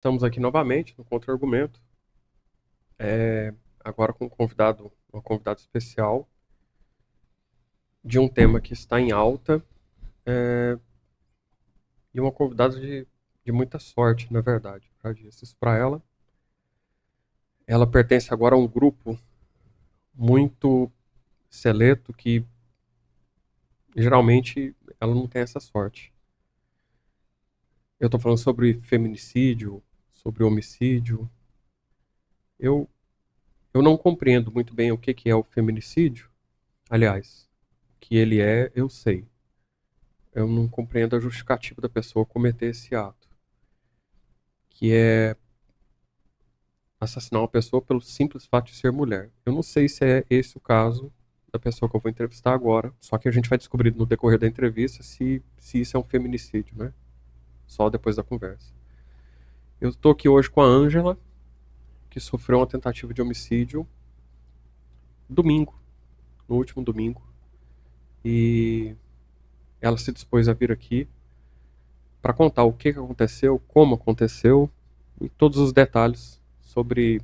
Estamos aqui novamente no Contra-Argumento, agora com uma convidada especial de um tema que está em alta e uma convidada de muita sorte, na verdade. Já disse isso para ela. Ela pertence agora a um grupo muito seleto que geralmente ela não tem essa sorte. Eu estou falando sobre feminicídio, sobre homicídio. Eu não compreendo muito bem o que é o feminicídio. Aliás, o que ele é, eu sei. Eu não compreendo a justificativa da pessoa cometer esse ato, que é assassinar uma pessoa pelo simples fato de ser mulher. Eu não sei se é esse o caso da pessoa que eu vou entrevistar agora, só que a gente vai descobrir no decorrer da entrevista se isso é um feminicídio, né? Só depois da conversa. Eu estou aqui hoje com a Ângela, que sofreu uma tentativa de homicídio no último domingo, e ela se dispôs a vir aqui para contar o que aconteceu, como aconteceu e todos os detalhes sobre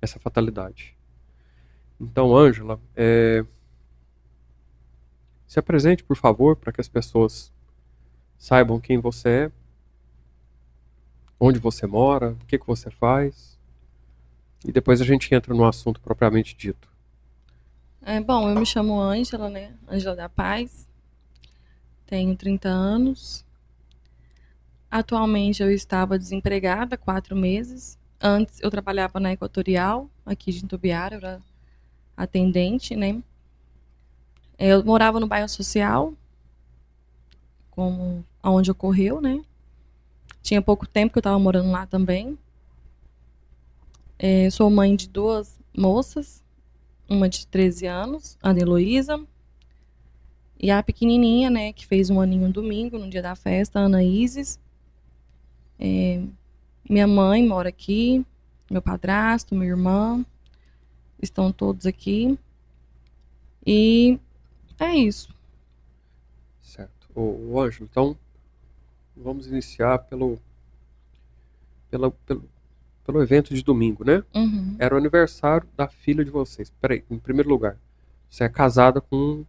essa fatalidade. Então, Ângela, se apresente, por favor, para que as pessoas saibam quem você é, onde você mora, o que você faz, e depois a gente entra no assunto propriamente dito. Bom, eu me chamo Ângela, né? Ângela da Paz. Tenho 30 anos. Atualmente eu estava desempregada há 4 meses. Antes eu trabalhava na Equatorial, aqui de Itumbiara, eu era atendente, né? Eu morava no bairro social, como aonde ocorreu, né? Tinha pouco tempo que eu estava morando lá também. Sou mãe de 2 moças, uma de 13 anos, a Ana Heloísa, e a pequenininha, né, que fez 1 aninho no domingo, no dia da festa, a Ana Isis. Minha mãe mora aqui, meu padrasto, minha irmã, estão todos aqui. E é isso. Certo. O Ângelo, então vamos iniciar pela- pelo, pelo evento de domingo, né? Uhum. Era o aniversário da filha de vocês. Peraí, em primeiro lugar, você é casada com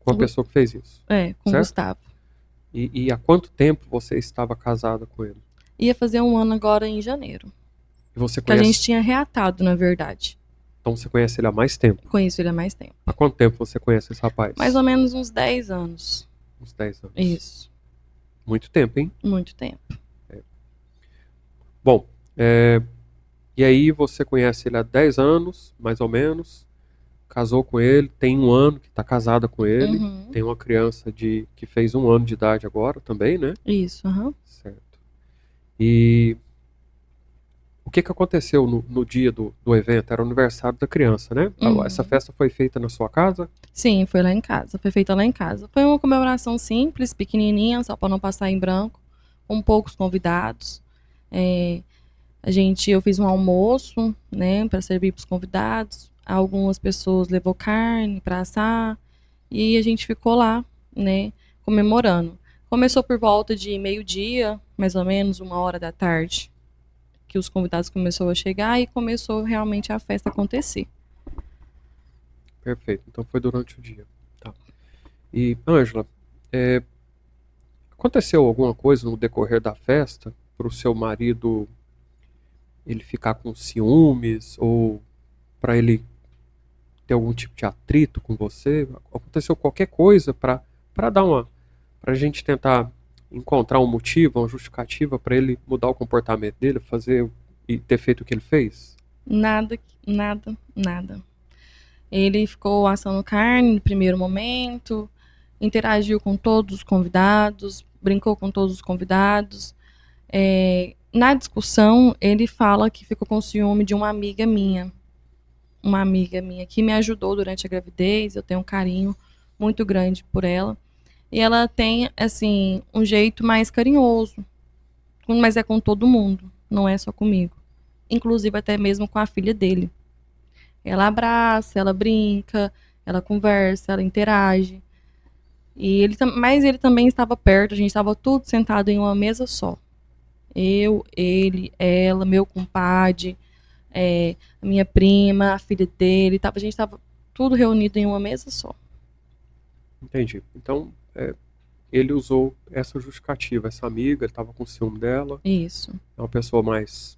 a pessoa que fez isso, Com certo? Gustavo. E há quanto tempo você estava casada com ele? Ia fazer 1 ano agora em janeiro. E você Que a gente conhece, tinha reatado, na verdade. então você conhece ele há mais tempo. Conheço ele há mais tempo. Há quanto tempo você conhece esse Mais ou rapaz? menos uns 10 anos. Uns 10 anos. Isso. Muito tempo, hein? Muito tempo. Bom, e aí você conhece ele há 10 anos, mais ou menos, casou com ele, tem 1 ano que está casada com ele, Uhum. tem uma criança que fez 1 ano de idade agora também, né? Isso, aham. Certo. E o que aconteceu no dia do evento? Era o aniversário da criança, né? Essa Uhum. festa foi feita na sua casa? Sim, foi lá em casa. Foi feita lá em casa. Foi uma comemoração simples, pequenininha, só para não passar em branco, com poucos convidados. É, eu fiz um almoço, né, para servir para os convidados. Algumas pessoas levou carne para assar e a gente ficou lá, né, comemorando. Começou por volta de meio-dia, mais ou menos 1 hora da tarde, que os convidados começaram a chegar e começou realmente a festa acontecer. Perfeito. Então foi durante o dia. Tá. E, Ângela, é, aconteceu alguma coisa no decorrer da festa para o seu marido ele ficar com ciúmes ou para ele ter algum tipo de atrito com você? Aconteceu qualquer coisa para dar uma para a gente tentar encontrar um motivo, uma justificativa para ele mudar o comportamento dele, fazer e ter feito o que ele fez? Nada, nada, nada. Ele ficou assando carne no primeiro momento, interagiu com todos os convidados, brincou com todos os convidados. Na discussão, ele fala que ficou com ciúme de uma amiga minha que me ajudou durante a gravidez. Eu tenho um carinho muito grande por ela. E ela tem, assim, um jeito mais carinhoso, mas é com todo mundo, não é só comigo. Inclusive até mesmo com a filha dele. Ela abraça, ela brinca, ela conversa, ela interage. Mas ele também estava perto, a gente estava tudo sentado em uma mesa só. Eu, ele, ela, meu compadre, a minha prima, a filha dele. A gente tava tudo reunido em uma mesa só. Entendi. Então, ele usou essa justificativa. Essa amiga, ele estava com ciúme dela. Isso. É uma pessoa mais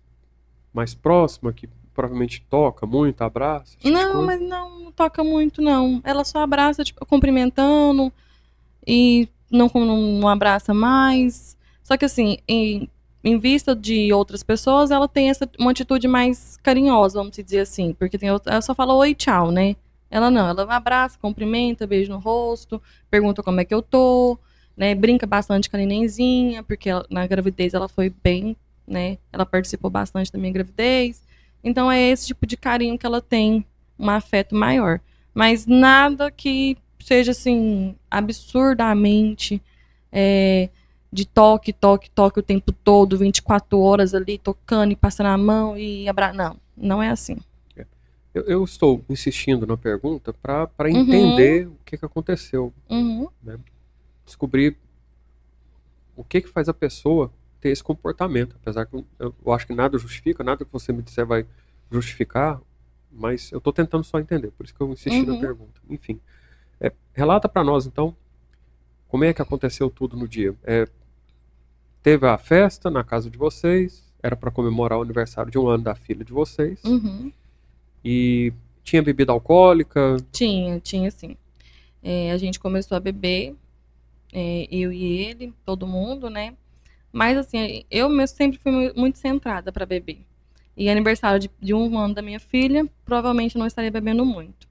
próxima, que provavelmente toca muito, abraça, esse tipo de Não, coisa. mas não toca muito, não. Ela só abraça, tipo, cumprimentando e não abraça mais. Só que assim, em vista de outras pessoas, ela tem uma atitude mais carinhosa, vamos dizer assim. Porque ela só fala oi, tchau, né? Ela não, ela abraça, cumprimenta, beijo no rosto, pergunta como é que eu tô, né? Brinca bastante com a nenenzinha, porque na gravidez ela foi bem, né? Ela participou bastante da minha gravidez. Então é esse tipo de carinho que ela tem, um afeto maior. Mas nada que seja assim, absurdamente de toque o tempo todo, 24 horas ali, tocando e passando a mão e abraçando. Não, não é assim. Eu estou insistindo na pergunta para Uhum, entender o que aconteceu, uhum, né? Descobrir o que faz a pessoa ter esse comportamento. Apesar que eu acho que nada justifica, nada que você me disser vai justificar, mas eu estou tentando só entender, por isso que eu insisti na uhum. pergunta. Enfim, relata para nós então como é que aconteceu tudo no dia. Teve a festa na casa de vocês, era para comemorar o aniversário de 1 ano da filha de vocês, Uhum. e tinha bebida alcoólica. Tinha sim. A gente começou a beber, eu e ele, todo mundo, né? Mas assim, eu mesmo sempre fui muito centrada para beber. E aniversário de 1 ano da minha filha, provavelmente eu não estaria bebendo muito.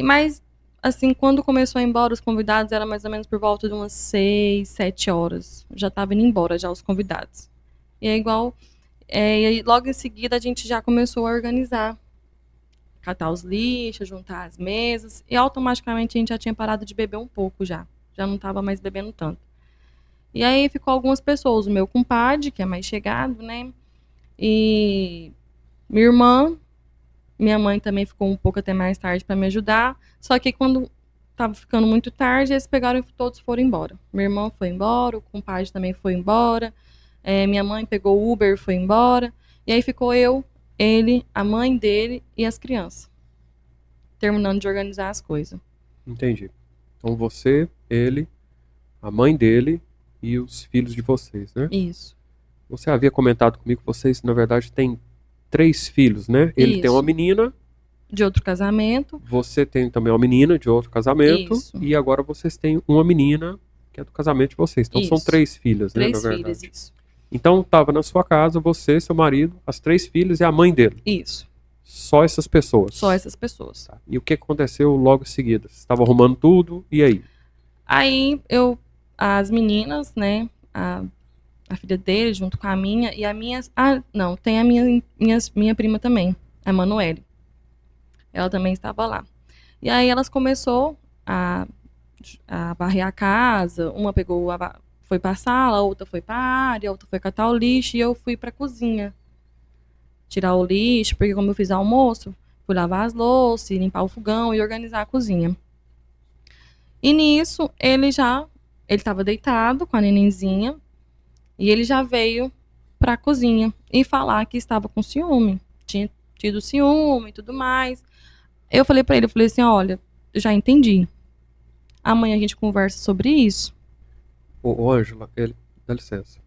Mas, assim, quando começou a ir embora os convidados, era mais ou menos por volta de umas 6, 7 horas. Já estava indo embora já os convidados. E é igual. E aí, logo em seguida a gente já começou a organizar. Catar os lixos, juntar as mesas. E automaticamente a gente já tinha parado de beber um pouco já. Já não estava mais bebendo tanto. E aí ficou algumas pessoas. O meu compadre, que é mais chegado, né? E minha irmã. Minha mãe também ficou um pouco até mais tarde para me ajudar. Só que quando tava ficando muito tarde, eles pegaram e todos foram embora. Minha irmã foi embora, o compadre também foi embora. Minha mãe pegou o Uber e foi embora. E aí ficou eu, ele, a mãe dele e as crianças. Terminando de organizar as coisas. Entendi. Então você, ele, a mãe dele e os filhos de vocês, né? Isso. Você havia comentado comigo que vocês, na verdade, têm 3 filhos, né? Ele tem uma Isso. menina, De outro casamento. você tem também uma menina de outro casamento, Isso. e agora vocês têm uma menina que é do casamento de vocês. Então são Isso. 3 filhas, né, na 3 filhas, verdade. isso. Então estava na sua casa, você, seu marido, as 3 filhas e a mãe dele. Isso. Só essas pessoas. Só essas pessoas. Tá. E o que aconteceu logo em seguida? Você estava arrumando tudo, e aí? Aí as meninas, né, a filha dele junto com a minha, e a minha, não, tem a minha prima também, a Manuele. Ela também estava lá. E aí elas começou a varrer a casa, uma foi para a sala, a outra foi para a área, a outra foi catar o lixo, e eu fui para a cozinha tirar o lixo, porque como eu fiz almoço, fui lavar as louças, limpar o fogão e organizar a cozinha. E nisso, ele estava deitado com a nenenzinha, e ele já veio para a cozinha e falar que estava com ciúme. Tinha tido ciúme e tudo mais. Eu falei para ele, eu falei assim, olha, eu já entendi. Amanhã a gente conversa sobre isso. Ô, Ângela, dá licença.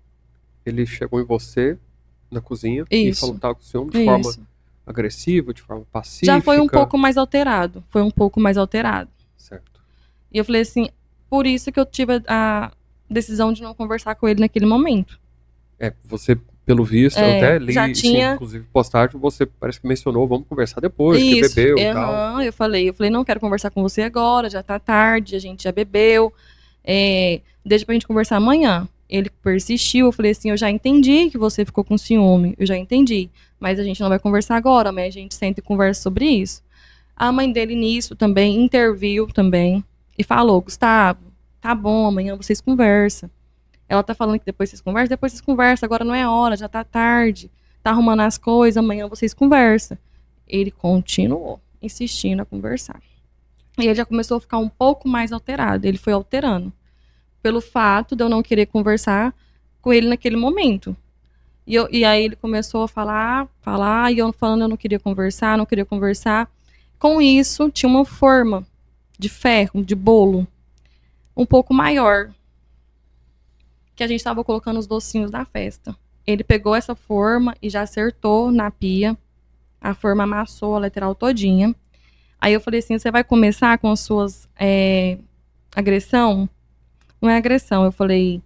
Ele chegou em você na cozinha e falou que Isso, estava com ciúme de forma isso. agressiva, de forma Já foi um pacífica. pouco mais alterado. Foi um pouco mais alterado. Certo. E eu falei assim, por isso que eu tive a decisão de não conversar com ele naquele momento. Você, pelo visto, eu até Já li, sim, tinha inclusive postagem, você parece que mencionou, vamos conversar depois, que isso. bebeu e tal. Eu falei, não quero conversar com você agora, já tá tarde, a gente já bebeu. Deixa pra gente conversar amanhã. Ele persistiu, eu falei assim, eu já entendi que você ficou com ciúme, eu já entendi, mas a gente não vai conversar agora, mas a gente senta e conversa sobre isso. A mãe dele nisso também interviu também e falou, Gustavo, tá bom, amanhã vocês conversam. Ela tá falando que depois vocês conversam, agora não é hora, já tá tarde, tá arrumando as coisas, amanhã vocês conversam. Ele continuou insistindo a conversar. E ele já começou a ficar um pouco mais alterado, ele foi alterando pelo fato de eu não querer conversar, com ele naquele momento. E aí ele começou a falar, e eu falando, eu não queria conversar, não queria conversar. Com isso, tinha uma forma de ferro, de bolo, um pouco maior, que a gente estava colocando os docinhos da festa. Ele pegou essa forma e já acertou na pia. A forma amassou a lateral todinha. Aí eu falei assim, você vai começar com as suas agressão? Não é agressão, eu falei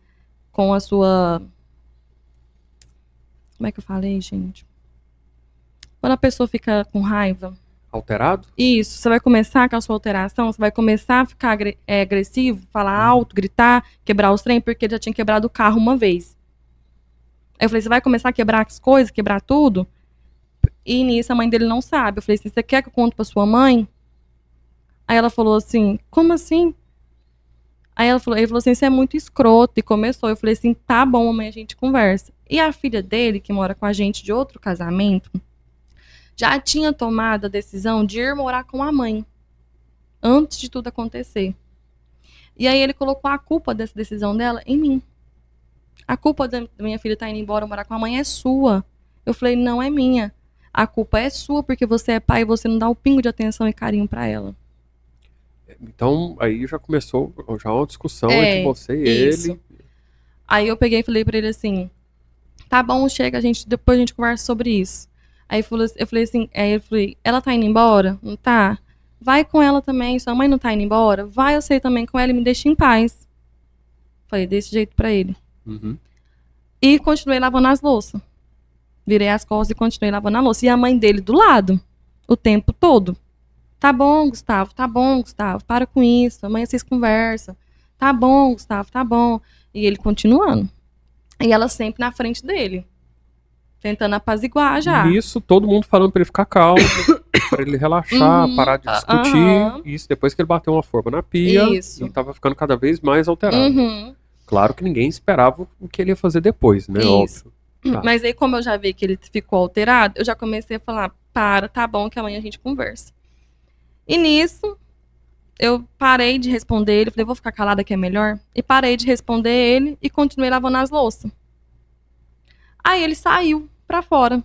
com a sua... Como é que eu falei, gente? Quando a pessoa fica com raiva. Alterado? Isso, você vai começar com a sua alteração, você vai começar a ficar agressivo, falar alto, gritar, quebrar os trem, porque ele já tinha quebrado o carro uma vez. Aí eu falei, você vai começar a quebrar as coisas, quebrar tudo? E nisso a mãe dele não sabe. Eu falei assim, você quer que eu conte pra sua mãe? Aí ela falou assim, como assim? Aí ele falou assim, você é muito escroto. E começou. Eu falei assim, tá bom, mamãe, a gente conversa. E a filha dele, que mora com a gente de outro casamento, já tinha tomado a decisão de ir morar com a mãe, antes de tudo acontecer. E aí ele colocou a culpa dessa decisão dela em mim. A culpa da minha filha estar indo embora morar com a mãe é sua. Eu falei, não é minha. A culpa é sua porque você é pai e você não dá o pingo de atenção e carinho pra ela. Então, aí já começou já uma discussão entre você e isso. ele. Aí eu peguei e falei pra ele assim, tá bom, chega, depois a gente conversa sobre isso. Aí eu falei assim, ela tá indo embora? Não tá? Vai com ela também, sua mãe não tá indo embora? Vai, eu sei também com ela e me deixa em paz. Falei desse jeito pra ele. Uhum. E continuei lavando as louças. Virei as costas e continuei lavando a louça. E a mãe dele do lado, o tempo todo. Tá bom, Gustavo, para com isso. Amanhã vocês conversam. Tá bom, Gustavo, tá bom. E ele continuando. E ela sempre na frente dele. Tentando apaziguar já. Nisso, todo mundo falando pra ele ficar calmo, pra ele relaxar, parar de discutir. Isso depois que ele bateu uma forma na pia e tava ficando cada vez mais alterado. Claro que ninguém esperava o que ele ia fazer depois, né? Isso. Óbvio. Tá. Mas aí, como eu já vi que ele ficou alterado, eu já comecei a falar, tá bom, que amanhã a gente conversa. E nisso, eu parei de responder ele, falei, vou ficar calada que é melhor. E parei de responder ele e continuei lavando as louças. Aí ele saiu pra fora.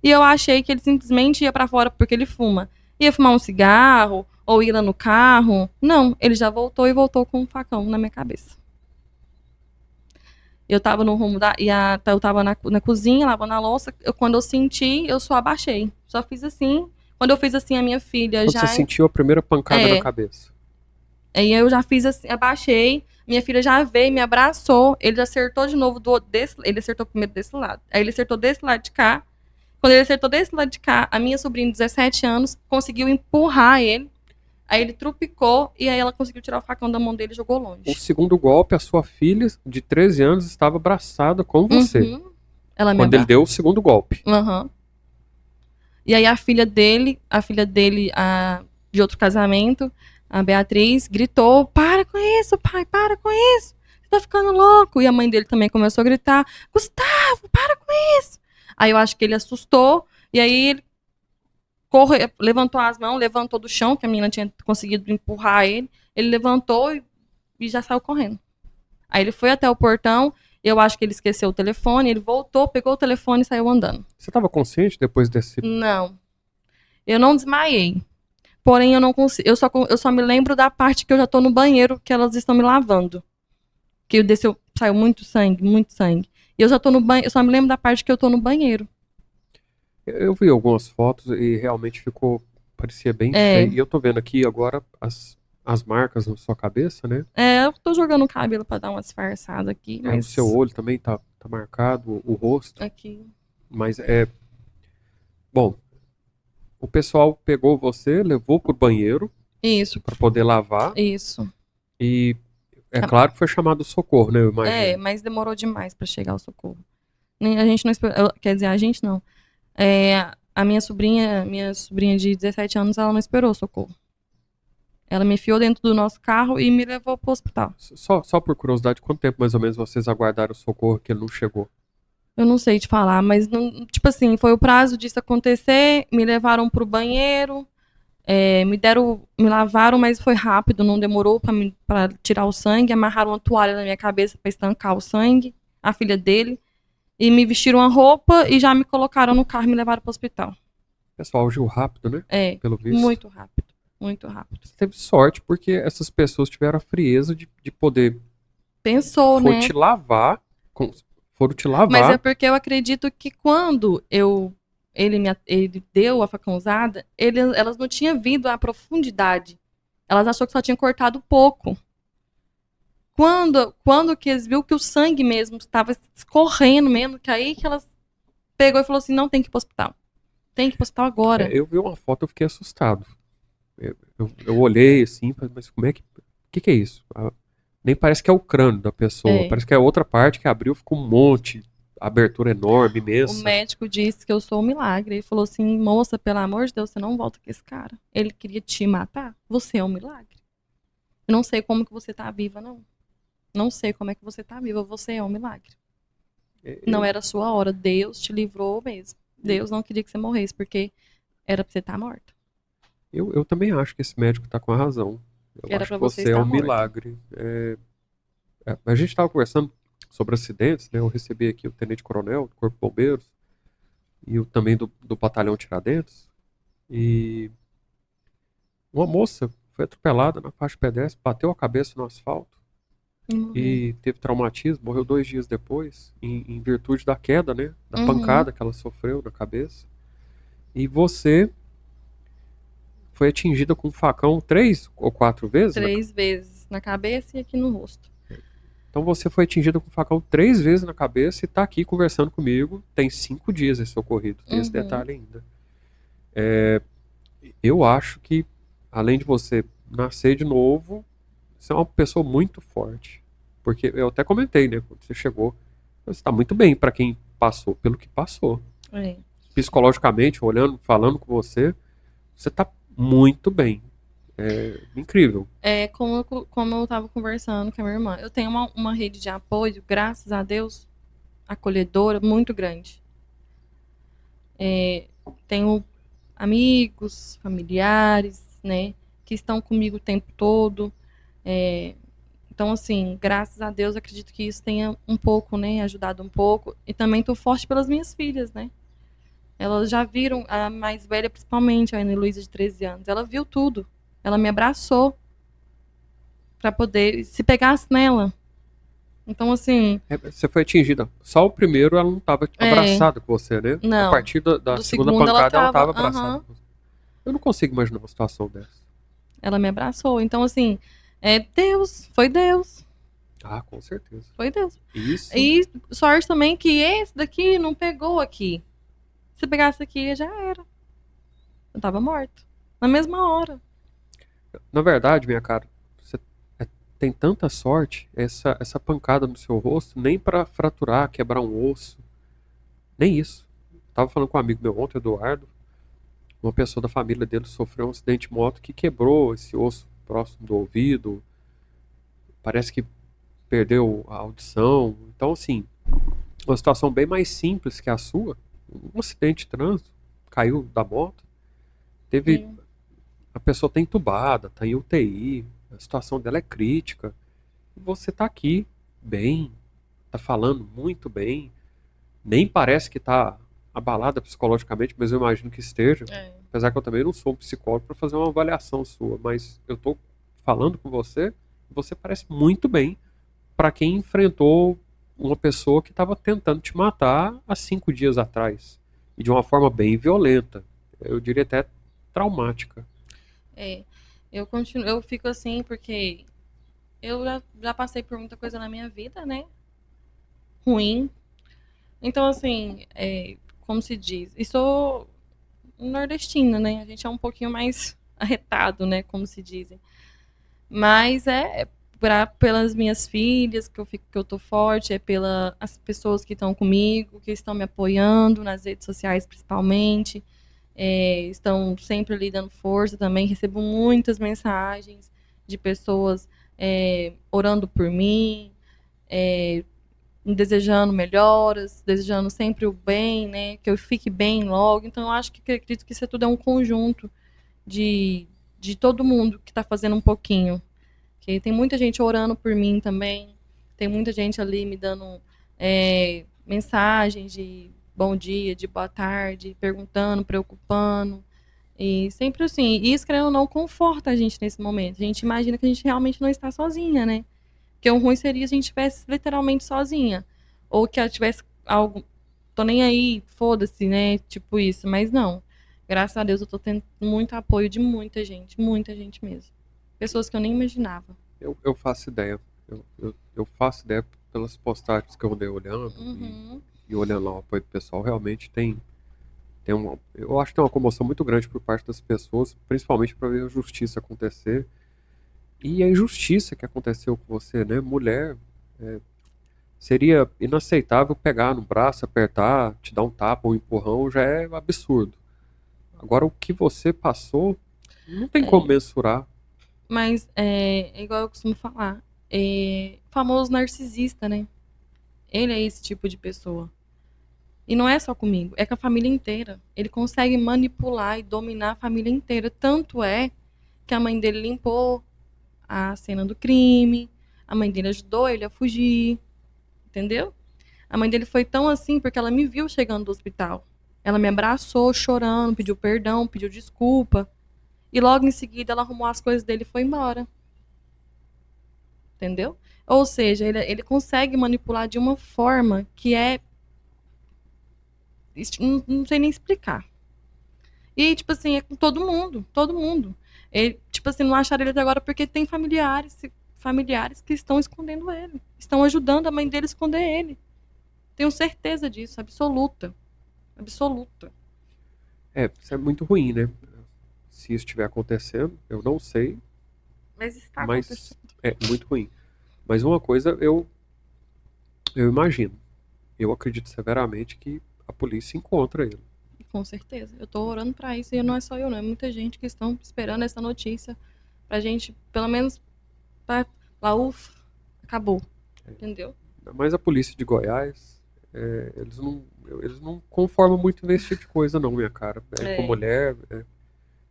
E eu achei que ele simplesmente ia pra fora porque ele fuma. Ia fumar um cigarro, ou ir lá no carro. Não, ele já voltou e voltou com um facão na minha cabeça. Eu tava no rumo eu tava na cozinha, lavando a louça. Quando eu senti, eu só abaixei. Só fiz assim. Quando eu fiz assim, a minha filha Quando já... você sentiu a primeira pancada na cabeça. Aí eu já fiz assim, abaixei. Minha filha já veio, me abraçou. Ele acertou de novo ele acertou primeiro desse lado. Aí ele acertou desse lado de cá. Quando ele acertou desse lado de cá, a minha sobrinha de 17 anos conseguiu empurrar ele. Aí ele trupicou e aí ela conseguiu tirar o facão da mão dele e jogou longe. O segundo golpe, a sua filha de 13 anos estava abraçada com você. Ela quando ele deu o segundo golpe. E aí a filha dele, de outro casamento, a Beatriz, gritou, para com isso, pai, para com isso. Você tá ficando louco. E a mãe dele também começou a gritar, Gustavo, para com isso. Aí eu acho que ele assustou, e aí ele levantou as mãos, levantou do chão, que a menina tinha conseguido empurrar ele. Ele levantou e já saiu correndo. Aí ele foi até o portão, eu acho que ele esqueceu o telefone, ele voltou, pegou o telefone e saiu andando. Você estava consciente depois desse... Não. Eu não desmaiei. Porém, eu não consigo. Eu só me lembro da parte que eu já tô no banheiro, que elas estão me lavando. Que saiu muito sangue, muito sangue. E eu já tô no banheiro, eu só me lembro da parte que eu tô no banheiro. Eu vi algumas fotos e realmente parecia bem feio. E eu tô vendo aqui agora as marcas na sua cabeça, né? Eu tô jogando o cabelo pra dar uma disfarçada aqui. Mas... O seu olho também tá marcado, o rosto. Aqui. Mas bom, o pessoal pegou você, levou pro banheiro. Isso. Pra poder lavar. Isso. E claro que foi chamado o socorro, né? Eu imagino. Mas demorou demais pra chegar o socorro. A gente não esperou. Quer dizer, a gente não. A minha sobrinha de 17 anos, ela não esperou o socorro. Ela me enfiou dentro do nosso carro e me levou pro hospital. Só por curiosidade, quanto tempo mais ou menos vocês aguardaram o socorro que ele não chegou? Eu não sei te falar, mas não, tipo assim, foi o prazo disso acontecer, me levaram pro banheiro, me lavaram, mas foi rápido, não demorou pra tirar o sangue, amarraram uma toalha na minha cabeça pra estancar o sangue. a filha dele, e me vestiram a roupa e já me colocaram no carro e me levaram pro hospital. O pessoal agiu rápido, né? É, Pelo visto. muito rápido, muito rápido. Você teve sorte porque essas pessoas tiveram a frieza de poder Pensou, for né? te lavar, foram te Mas lavar. é porque eu acredito que quando ele deu a facãozada, elas não tinham vindo à profundidade. Elas achou que só tinha cortado pouco. Quando que eles viu que o sangue mesmo estava escorrendo mesmo, que aí que elas pegou e falou assim, não, tem que ir pro hospital. Tem que ir pro hospital agora. Eu vi uma foto, eu fiquei assustado. Eu olhei assim, mas como é que. O que é isso? Nem parece que é o crânio da pessoa. É. Parece que é outra parte que abriu, ficou um monte. Abertura enorme, O imensa. médico disse que eu sou um milagre. Ele falou assim, moça, pelo amor de Deus, você não volta com esse cara. Ele queria te matar. Você é um milagre. Eu não sei como que você tá viva, não. Não sei como é que você tá viva. Você é um milagre. Não era a sua hora. Deus te livrou mesmo. Deus não queria que você morresse, porque era pra você estar morta. Eu também acho que esse médico tá com a razão. Eu Era acho pra que você você é estar um morta. milagre. A gente estava conversando sobre acidentes, né? Eu recebi aqui o tenente-coronel do Corpo de Bombeiros e também do Batalhão Tiradentes. E uma moça foi atropelada na faixa pedestre, bateu a cabeça no asfalto e teve traumatismo, morreu 2 dias depois, em virtude da queda, né? Da pancada que ela sofreu na cabeça. E você foi atingida com um facão 3 ou 4 vezes? 3 vezes na cabeça e aqui no rosto. Então você foi atingida com um facão 3 vezes na cabeça e está aqui conversando comigo. Tem 5 dias esse ocorrido. Tem esse detalhe ainda. Eu acho que, além de você nascer de novo, você é uma pessoa muito forte. Porque eu até comentei, né? Quando você chegou, você está muito bem para quem passou pelo que passou. É. Psicologicamente, olhando, falando com você, você está muito bem. É incrível. Como eu tava conversando com a minha irmã, eu tenho uma rede de apoio, graças a Deus, acolhedora, muito grande. Tenho amigos, familiares, né, que estão comigo o tempo todo. Então, assim, graças a Deus, acredito que isso tenha um pouco, né, ajudado um pouco. E também estou forte pelas minhas filhas, né? Elas já viram, a mais velha principalmente, a Ana Luísa de 13 anos, ela viu tudo. Ela me abraçou para poder, se pegasse nela. Então, assim, Você foi atingida. Só o primeiro ela não estava abraçada com você, né? A não. partir da Do segunda segundo pancada ela tava, estava abraçada com você. Eu não consigo imaginar uma situação dessa. ela me abraçou. Então, assim, Deus, foi Deus. Ah, com certeza. Foi Deus. Isso. E sorte também que esse daqui não pegou aqui. Se pegasse aqui, já era. Eu tava morta. Na mesma hora. Na verdade, minha cara, você tem tanta sorte, essa pancada no seu rosto, nem para fraturar, quebrar um osso, nem isso. Tava falando com um amigo meu ontem, Eduardo, uma pessoa da família dele sofreu um acidente de moto que quebrou esse osso próximo do ouvido, parece que perdeu a audição. Então, assim, uma situação bem mais simples que a sua, um acidente de trânsito, caiu da moto, teve. A pessoa está entubada, está em UTI, a situação dela é crítica. E você está aqui, bem, está falando muito bem, nem parece que está abalada psicologicamente, mas eu imagino que esteja. Apesar que eu também não sou um psicólogo para fazer uma avaliação sua, mas eu estou falando com você e você parece muito bem para quem enfrentou uma pessoa que estava tentando te matar há 5 dias atrás. E de uma forma bem violenta. Eu diria até traumática. Eu fico assim porque eu já passei por muita coisa na minha vida, né? Ruim. Então, assim, como se diz, e sou nordestina, né? A gente é um pouquinho mais arretado, né? Como se dizem. Mas pelas minhas filhas que eu tô forte, pelas pessoas que estão comigo, que estão me apoiando nas redes sociais principalmente. Estão sempre ali dando força também. Recebo muitas mensagens de pessoas orando por mim, me desejando melhoras, desejando sempre o bem, né? Que eu fique bem logo. Então, eu acredito que isso tudo é um conjunto de todo mundo que está fazendo um pouquinho. Que tem muita gente orando por mim também. Tem muita gente ali me dando mensagens de bom dia, de boa tarde, perguntando, preocupando. E sempre assim, e isso, querendo ou não, conforta a gente nesse momento. A gente imagina que a gente realmente não está sozinha, né? Porque o ruim seria se a gente estivesse literalmente sozinha. Ou que ela tivesse algo, tô nem aí, foda-se, né? Tipo isso. Mas não. Graças a Deus eu tô tendo muito apoio de muita gente mesmo. Pessoas que eu nem imaginava. Eu faço ideia. Eu faço ideia pelas postagens que eu andei olhando Uhum. e olhando lá o apoio do pessoal. Realmente tem uma. Eu acho que tem uma comoção muito grande por parte das pessoas, principalmente para ver a justiça acontecer. E a injustiça que aconteceu com você, né? Mulher, seria inaceitável pegar no braço, apertar, te dar um tapa, um empurrão, já é absurdo. Agora, o que você passou, não tem como É, mensurar. mas é igual eu costumo falar. Famoso narcisista, né? Ele é esse tipo de pessoa. E não é só comigo, é com a família inteira. Ele consegue manipular e dominar a família inteira. Tanto é que a mãe dele limpou a cena do crime, a mãe dele ajudou ele a fugir, entendeu? A mãe dele foi tão assim porque ela me viu chegando do hospital. Ela me abraçou chorando, pediu perdão, pediu desculpa. E logo em seguida ela arrumou as coisas dele e foi embora. Entendeu? Ou seja, ele consegue manipular de uma forma que é. Não sei nem explicar. E, tipo assim, é com todo mundo, todo mundo. Ele, tipo assim, não acharam ele até agora porque tem familiares que estão escondendo ele. Estão ajudando a mãe dele a esconder ele. Tenho certeza disso, absoluta. Absoluta. Isso é muito ruim, né? Se isso estiver acontecendo, eu não sei, Mas está mas acontecendo. é muito ruim. Mas uma coisa eu imagino. Eu acredito severamente que a polícia encontra ele. Com certeza. Eu tô orando pra isso e não é só eu, não. É muita gente que estão esperando essa notícia pra gente, pelo menos, pra lá, ufa, acabou. Entendeu? Mas a polícia de Goiás, eles não conformam muito nesse tipo de coisa, não, minha cara. Com É. mulher,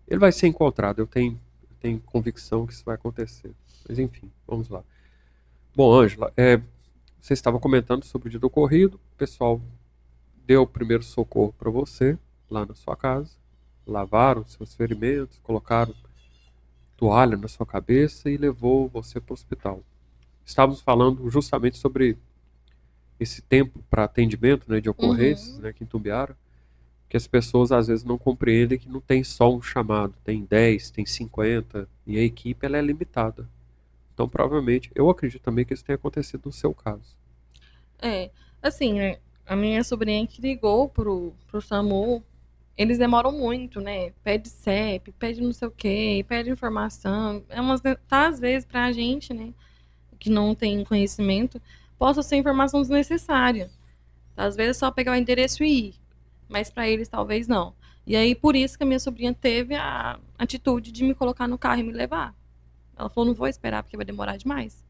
ele vai ser encontrado. Eu tenho convicção que isso vai acontecer. Mas enfim, vamos lá. Bom, Ângela, você estava comentando sobre o dia do ocorrido. O pessoal deu o primeiro socorro para você lá na sua casa. Lavaram seus ferimentos, colocaram toalha na sua cabeça e levou você para o hospital. Estávamos falando justamente sobre esse tempo para atendimento, né, de ocorrências, Uhum. né, aqui em Tumbiara, que as pessoas às vezes não compreendem que não tem só um chamado, tem 10, tem 50, e a equipe ela é limitada. Então, provavelmente, eu acredito também que isso tenha acontecido no seu caso. É. Assim, né, a minha sobrinha que ligou pro SAMU, eles demoram muito, né? Pede CEP, pede não sei o quê, pede informação. Tá, às vezes, pra gente, né, que não tem conhecimento, possa ser informação desnecessária. Às vezes é só pegar o endereço e ir, mas para eles talvez não. E aí por isso que a minha sobrinha teve a atitude de me colocar no carro e me levar. Ela falou: não vou esperar porque vai demorar demais.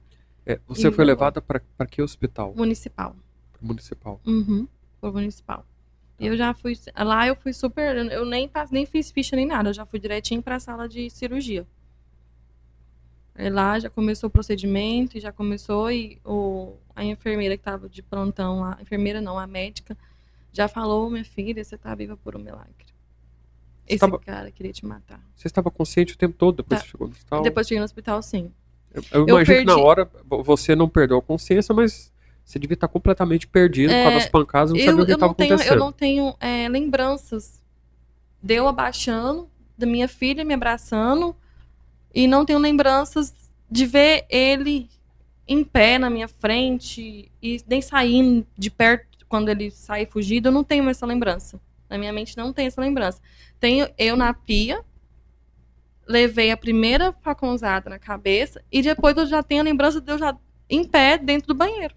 E Você me foi levou. levada para que hospital? Municipal. Pro municipal. Uhum. Foi municipal. E Tá. eu já fui. Lá eu fui super. Eu nem fiz ficha nem nada. Eu já fui direitinho para a sala de cirurgia. Aí lá já começou o procedimento, e já começou, e a enfermeira que estava de plantão lá, a enfermeira não, a médica, já falou: minha filha, você tá viva por um milagre. Você Esse estava cara queria te matar. você estava consciente o tempo todo depois Tá. que chegou no hospital? Depois cheguei no hospital, sim. Eu Eu imagino que na perdi. hora você não perdeu a consciência, mas você devia estar completamente perdido por causa das É, pancadas e não sabia o que estava eu acontecendo. não tenho lembranças. Deu abaixando, da minha filha me abraçando, e não tenho lembranças de ver ele em pé na minha frente e nem saindo de perto quando ele sai fugido. Eu não tenho essa lembrança. Na minha mente não tem essa lembrança. Tenho eu na pia, levei a primeira facãozada na cabeça e depois eu já tenho a lembrança de eu já em pé dentro do banheiro.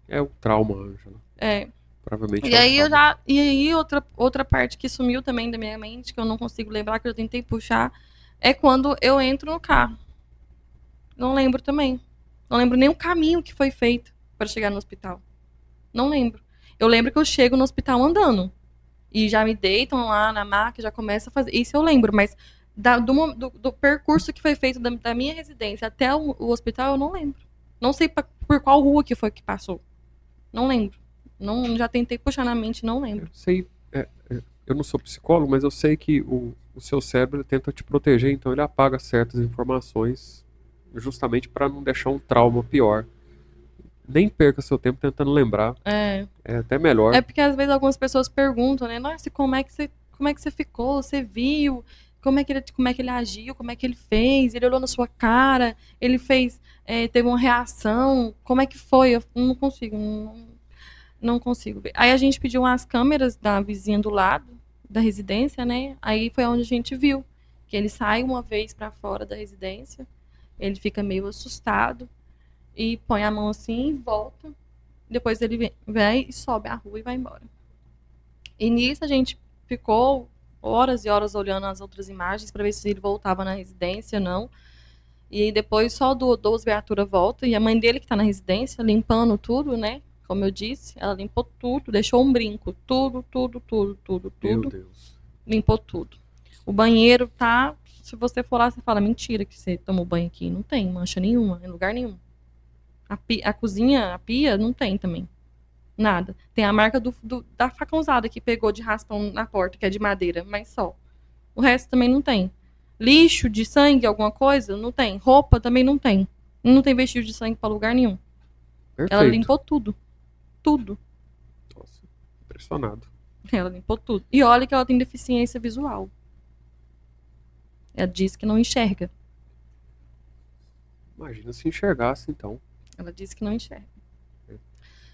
É o trauma, Ângela. É. Provavelmente E é o aí eu trauma. já. E aí outra parte que sumiu também da minha mente, que eu não consigo lembrar, que eu tentei puxar, é quando eu entro no carro. Não lembro também. Não lembro nem o caminho que foi feito para chegar no hospital. Não lembro. Eu lembro que eu chego no hospital andando. E já me deitam lá na maca, já começa a fazer. Isso eu lembro, mas do percurso que foi feito da minha residência até o hospital, eu não lembro. Não sei por qual rua que foi que passou. Não lembro. Não, já tentei puxar na mente, não Eu lembro. sei, eu não sou psicólogo, mas eu sei que o seu cérebro ele tenta te proteger, então ele apaga certas informações justamente para não deixar um trauma pior. Nem perca seu tempo tentando lembrar, É, é até melhor. é porque às vezes algumas pessoas perguntam, né? Nossa, como é que você ficou? Você viu? Como é que ele agiu? Como é que ele fez? Ele olhou na sua cara? Ele fez, teve uma reação? Como é que foi? Eu não consigo, não consigo ver. Aí a gente pediu umas câmeras da vizinha do lado da residência, né? Aí foi onde a gente viu que ele sai uma vez para fora da residência, ele fica meio assustado e põe a mão assim e volta. Depois ele vem e sobe a rua e vai embora. E nisso a gente ficou horas e horas olhando as outras imagens para ver se ele voltava na residência ou não. E depois só duas viaturas voltam e a mãe dele que está na residência limpando tudo, né? Como eu disse, ela limpou tudo, deixou um brinco, tudo, tudo, tudo, tudo, Meu tudo, Deus. limpou tudo. O banheiro tá, se você for lá, você fala mentira que você tomou banho aqui, não tem mancha nenhuma, em lugar nenhum. A cozinha, a pia, não tem também. Nada. Tem a marca da facãozada que pegou de raspão na porta, que é de madeira, mas só. O resto também não tem. Lixo de sangue, alguma coisa? Não tem. Roupa também não tem. Não tem vestígio de sangue para lugar nenhum. Ela Perfeito. limpou tudo. Tudo. Nossa, impressionado. Ela limpou tudo. E olha que ela tem deficiência visual. Ela diz que não enxerga. Imagina se enxergasse, então. Ela diz que não enxerga.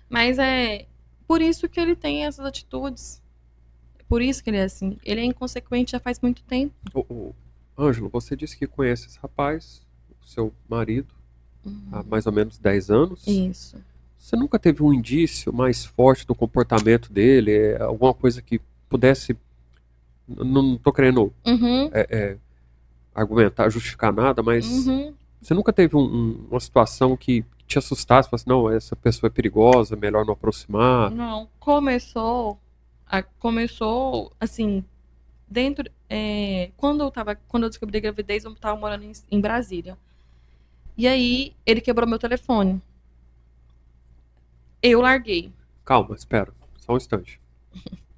Mas é por isso que ele tem essas atitudes. Por isso que ele é assim. Ele é inconsequente já faz muito tempo. Ângelo, você disse que conhece esse rapaz, o seu marido, há Uhum. mais ou menos 10 anos. Isso. Você nunca teve um indício mais forte do comportamento dele? Alguma coisa que pudesse. Não estou querendo Uhum. argumentar, justificar nada, mas Uhum. você nunca teve uma situação que te assustasse? Falasse, não, essa pessoa é perigosa, melhor não aproximar. Não, começou assim, dentro, quando eu descobri a gravidez, eu tava morando em Brasília. E aí, ele quebrou meu telefone. Eu larguei. Calma, espera, só um instante.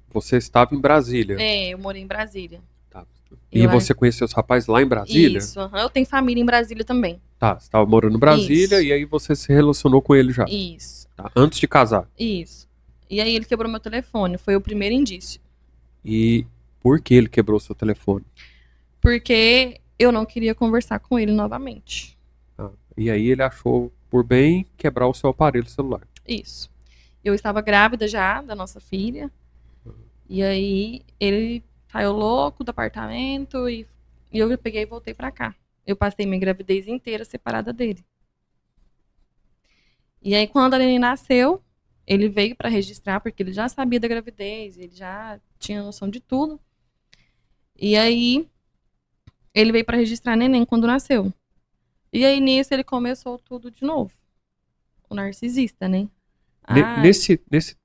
Você estava em Brasília, Eu morei em Brasília. tá? Eu E larguei. você conheceu os rapazes lá em Brasília? Isso, aham. Eu tenho família em Brasília também. Tá, você estava morando em Brasília Isso, e aí você se relacionou com ele já, isso, tá? Antes de casar. isso. E aí ele quebrou meu telefone, foi o primeiro indício. E por que ele quebrou seu telefone? Porque eu não queria conversar com ele novamente. Tá? E aí ele achou por bem quebrar o seu aparelho celular. Isso. Eu estava grávida já da nossa filha. E aí ele saiu louco do apartamento e eu peguei e voltei pra cá. Eu passei minha gravidez inteira separada dele. E aí quando a neném nasceu, ele veio pra registrar porque ele já sabia da gravidez, ele já tinha noção de tudo. E aí ele veio pra registrar a neném quando nasceu. E aí nisso ele começou tudo de novo. O narcisista, né? Ai, Nesse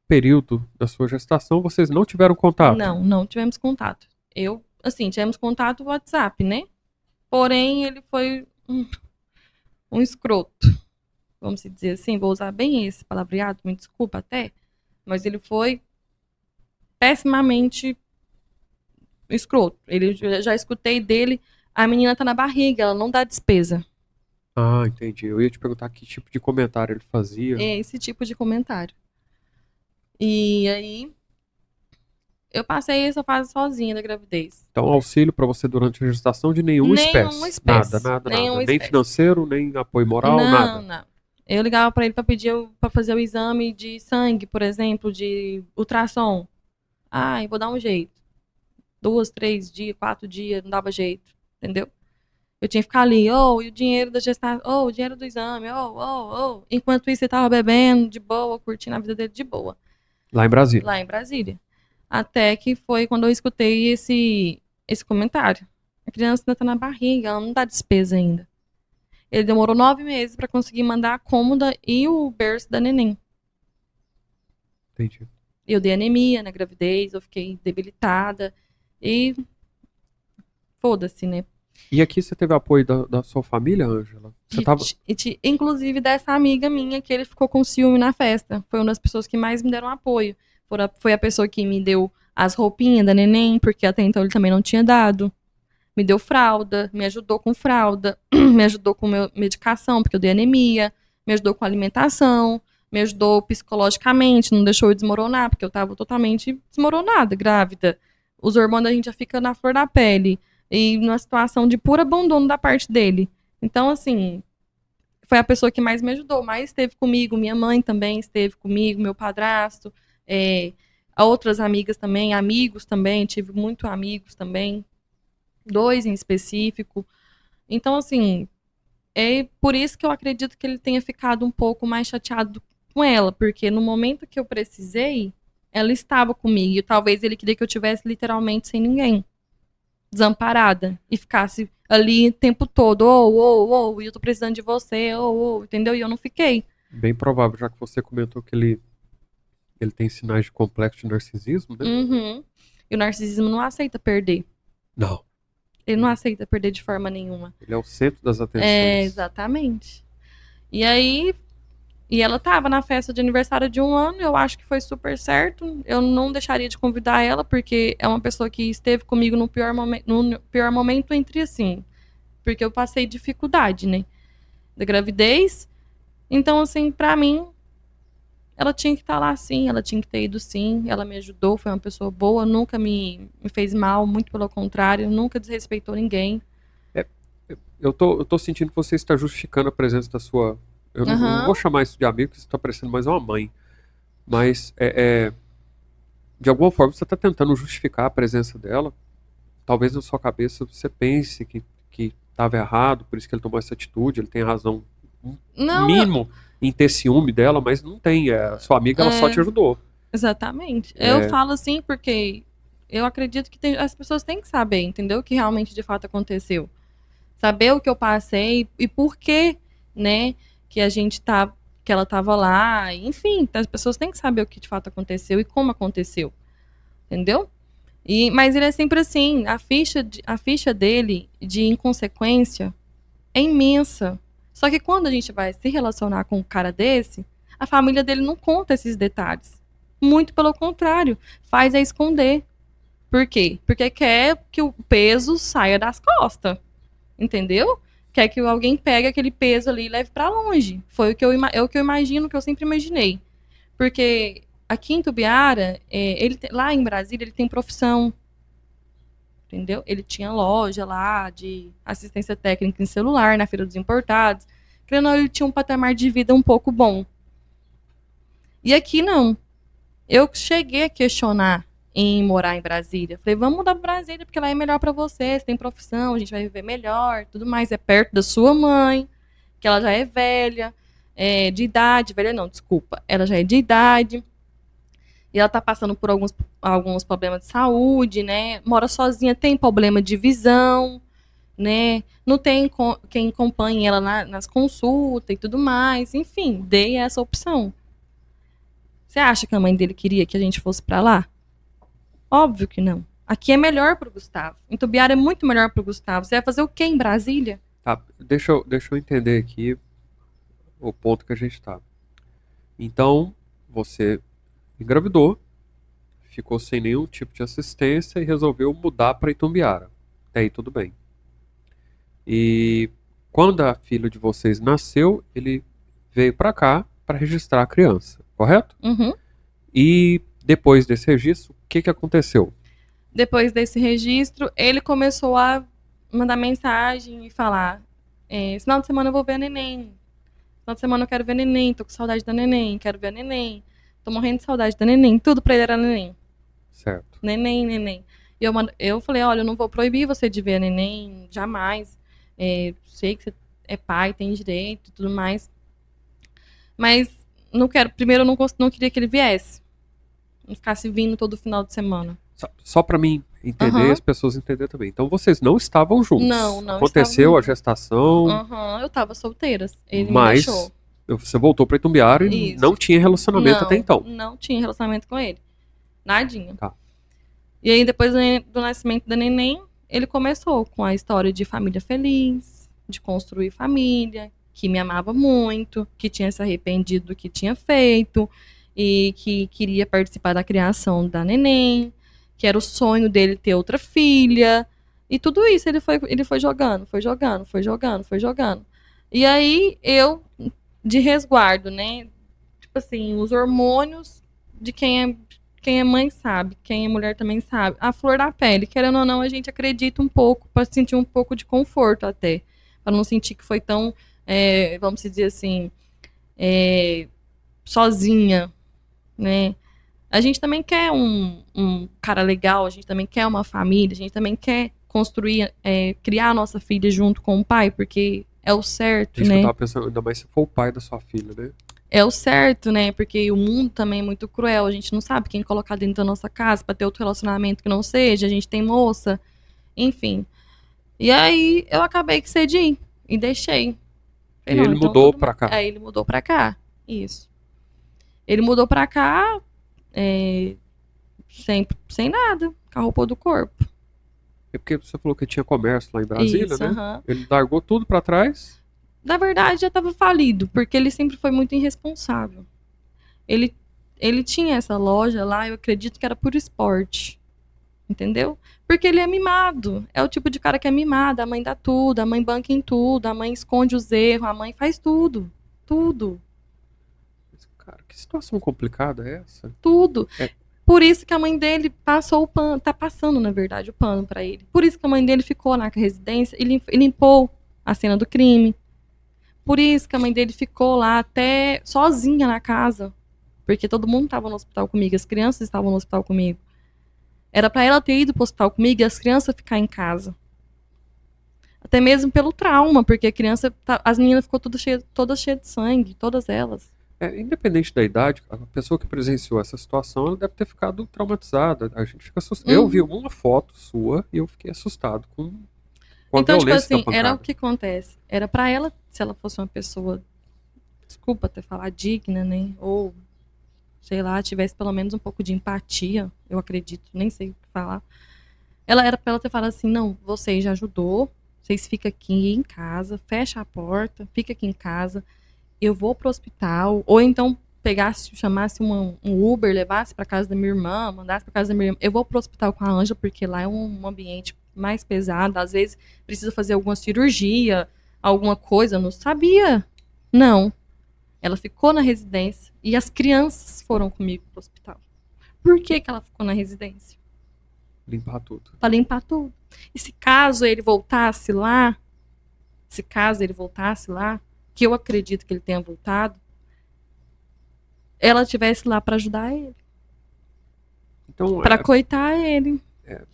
período da sua gestação, vocês não tiveram contato? não tivemos contato. Assim, tivemos contato no WhatsApp, né? Porém, ele foi um escroto, vamos dizer assim, vou usar bem esse palavreado, me desculpa até, mas ele foi pessimamente escroto. Ele já escutei dele, a menina tá na barriga, ela não dá despesa. Ah, entendi. Eu ia te perguntar que tipo de comentário ele fazia. É esse tipo de comentário. E aí, eu passei essa fase sozinha da gravidez. Então, auxílio para você durante a gestação de nenhuma Nenhuma espécie. Nada, espécie. nada, nada. Nenhuma Nem espécie. financeiro, nem apoio moral, Não, nada. não. Eu ligava pra ele pra pedir para fazer o exame de sangue, por exemplo, de ultrassom. Ah, eu vou dar um jeito. 2, 3 dias, 4 dias, não dava jeito, entendeu? Eu tinha que ficar ali, e o dinheiro da gestação, o dinheiro do exame, Enquanto isso, ele tava bebendo de boa, curtindo a vida dele de boa, Lá em Brasília. lá em Brasília. Até que foi quando eu escutei esse comentário. A criança ainda tá na barriga, ela não dá despesa ainda. Ele demorou 9 meses para conseguir mandar a cômoda e o berço da neném. Entendi. Eu dei anemia na gravidez, eu fiquei debilitada e foda-se, né? E aqui você teve apoio da sua família, Ângela? Você tava... Inclusive dessa amiga minha que ele ficou com ciúme na festa. Foi uma das pessoas que mais me deram apoio. Foi a pessoa que me deu as roupinhas da neném, porque até então ele também não tinha dado. Me deu fralda, me ajudou com fralda, me ajudou com medicação, porque eu dei anemia, me ajudou com alimentação, me ajudou psicologicamente, não deixou eu desmoronar, porque eu tava totalmente desmoronada, grávida. Os hormônios a gente já fica na flor da pele. E numa situação de puro abandono da parte dele. Então, assim, foi a pessoa que mais me ajudou, mais esteve comigo, minha mãe também esteve comigo, meu padrasto, outras amigas também, amigos também, tive muito amigos também, 2 em específico. Então, assim, é por isso que eu acredito que ele tenha ficado um pouco mais chateado com ela, porque no momento que eu precisei, ela estava comigo, e talvez ele queria que eu tivesse literalmente sem ninguém, desamparada, e ficasse ali o tempo todo, e eu tô precisando de você, entendeu? E eu não fiquei. Bem provável, já que você comentou que ele tem sinais de complexo de narcisismo, né? Uhum. E o narcisismo não aceita perder. Não. Ele não aceita perder de forma nenhuma. Ele é o centro das atenções. Exatamente. E aí, e ela tava na festa de aniversário de 1 ano, eu acho que foi super certo. Eu não deixaria de convidar ela, porque é uma pessoa que esteve comigo no pior momento entre, assim, porque eu passei dificuldade, né, da gravidez. Então, assim, pra mim, ela tinha que estar lá sim, ela tinha que ter ido sim, ela me ajudou, foi uma pessoa boa, nunca me fez mal, muito pelo contrário, nunca desrespeitou ninguém. Eu tô sentindo que você está justificando a presença da sua... Eu não vou chamar isso de amigo, porque isso está parecendo mais uma mãe. Mas, de alguma forma, você está tentando justificar a presença dela. Talvez na sua cabeça você pense que estava errado, por isso que ele tomou essa atitude, ele tem razão mínimo em ter ciúme dela, mas não tem. Sua amiga, ela só te ajudou. Exatamente. Eu falo assim porque eu acredito que as pessoas têm que saber, entendeu? O que realmente de fato aconteceu. Saber o que eu passei e por que, né, que que ela tava lá, enfim, as pessoas têm que saber o que de fato aconteceu e como aconteceu. Entendeu? Mas ele é sempre assim, a ficha dele de inconsequência é imensa. Só que quando a gente vai se relacionar com um cara desse, a família dele não conta esses detalhes. Muito pelo contrário, faz a esconder. Por quê? Porque quer que o peso saia das costas. Entendeu? Quer que alguém pegue aquele peso ali e leve para longe. Foi o que é o que eu imagino, o que eu sempre imaginei. Porque aqui em Tubiara, lá em Brasília, ele tem profissão. Entendeu? Ele tinha loja lá de assistência técnica em celular, na Feira dos Importados. Querendo ou não, ele tinha um patamar de vida um pouco bom. E aqui não. Eu cheguei a questionar em morar em Brasília. Falei, vamos mudar para Brasília, porque lá é melhor para você, você tem profissão, a gente vai viver melhor, tudo mais. É perto da sua mãe, que ela já é velha, de idade, velha não, desculpa, ela já é de idade. E ela tá passando por alguns problemas de saúde, né? Mora sozinha, tem problema de visão, né? Não tem quem acompanhe ela nas consultas e tudo mais. Enfim, dei essa opção. Você acha que a mãe dele queria que a gente fosse para lá? Óbvio que não. Aqui é melhor pro Gustavo. Em Tubiara é muito melhor pro Gustavo. Você vai fazer o quê em Brasília? Tá, deixa eu entender aqui o ponto que a gente tá. Então, você engravidou, ficou sem nenhum tipo de assistência e resolveu mudar para Itumbiara. Até aí tudo bem. E quando a filha de vocês nasceu, ele veio para cá para registrar a criança, correto? Uhum. E depois desse registro, o que aconteceu? Depois desse registro, ele começou a mandar mensagem e falar: final de semana eu vou ver a neném. Final de semana eu quero ver a neném, tô com saudade da neném, quero ver a neném. Tô morrendo de saudade da neném. Tudo pra ele era neném. Certo. Neném. E eu falei, olha, eu não vou proibir você de ver a neném, jamais. Sei que você é pai, tem direito e tudo mais. Mas não quero. Primeiro, eu não queria que ele viesse. Não ficasse vindo todo final de semana. Só para mim entender e as pessoas entenderem também. Então vocês não estavam juntos. Não. Aconteceu a gestação. Eu tava solteira. Ele mas me deixou. Você voltou para Itumbiara e não tinha relacionamento até então. Não tinha relacionamento com ele. Nadinha. Tá. E aí, depois do nascimento da neném, ele começou com a história de família feliz, de construir família, que me amava muito, que tinha se arrependido do que tinha feito e que queria participar da criação da neném, que era o sonho dele ter outra filha. E tudo isso ele foi jogando, foi jogando, foi jogando, foi jogando. E aí eu, de resguardo, né? Tipo assim, os hormônios de quem é mãe sabe, quem é mulher também sabe. A flor da pele, querendo ou não, a gente acredita um pouco, para sentir um pouco de conforto até. Para não sentir que foi tão, vamos dizer assim, sozinha, né? A gente também quer um cara legal, a gente também quer uma família, a gente também quer construir, criar a nossa filha junto com o pai, porque é o certo, É isso que eu né? tava pensando, ainda mais se for o pai da sua filha, né? É o certo, né? Porque o mundo também é muito cruel. A gente não sabe quem colocar dentro da nossa casa pra ter outro relacionamento que não seja. A gente tem moça, enfim. E aí eu acabei que cedi e deixei. E Falei, não, ele então mudou tudo bem. pra cá. Aí ele mudou pra cá. Isso. Ele mudou pra cá, sem nada, com a roupa do corpo. É porque você falou que tinha comércio lá em Brasília, Isso, né? aham. Ele largou tudo pra trás. Na verdade, já estava falido, porque ele sempre foi muito irresponsável. Ele, ele tinha essa loja lá, eu acredito que era por esporte. Entendeu? Porque ele é mimado. É o tipo de cara que é mimado. A mãe dá tudo, a mãe banca em tudo, a mãe esconde os erros, a mãe faz tudo. Tudo. Mas, cara, que situação complicada é essa? Tudo. É, Por isso que a mãe dele passou o pano, tá passando, na verdade, o pano pra ele. Por isso que a mãe dele ficou na residência e limpou a cena do crime. Por isso que a mãe dele ficou lá até sozinha na casa. Porque todo mundo estava no hospital comigo, as crianças estavam no hospital comigo. Era pra ela ter ido pro hospital comigo e as crianças ficar em casa. Até mesmo pelo trauma, porque a criança, as meninas ficou todas cheias de sangue, todas elas. independente da idade, a pessoa que presenciou essa situação, ela deve ter ficado traumatizada. A gente fica assustado. Eu vi uma foto sua e eu fiquei assustado com a Então, tipo violência da assim, era o pancada. que acontece. Era pra ela, se ela fosse uma pessoa, desculpa até falar, digna, né? Ou, sei lá, tivesse pelo menos um pouco de empatia, eu acredito, nem sei o que falar. Ela era pra ela ter falado assim, não, você já ajudou, vocês ficam aqui em casa, fecha a porta, fica aqui em casa, eu vou pro hospital, ou então pegasse, chamasse um Uber, levasse pra casa da minha irmã, mandasse pra casa da minha irmã, eu vou pro hospital com a Ângela, porque lá é um ambiente mais pesado, às vezes precisa fazer alguma cirurgia, alguma coisa, eu não sabia. Não. Ela ficou na residência e as crianças foram comigo pro hospital. Por que que ela ficou na residência? Limpar tudo. Pra limpar tudo. E se caso ele voltasse lá, que eu acredito que ele tenha voltado, ela estivesse lá pra ajudar ele, Então, pra coitar ele.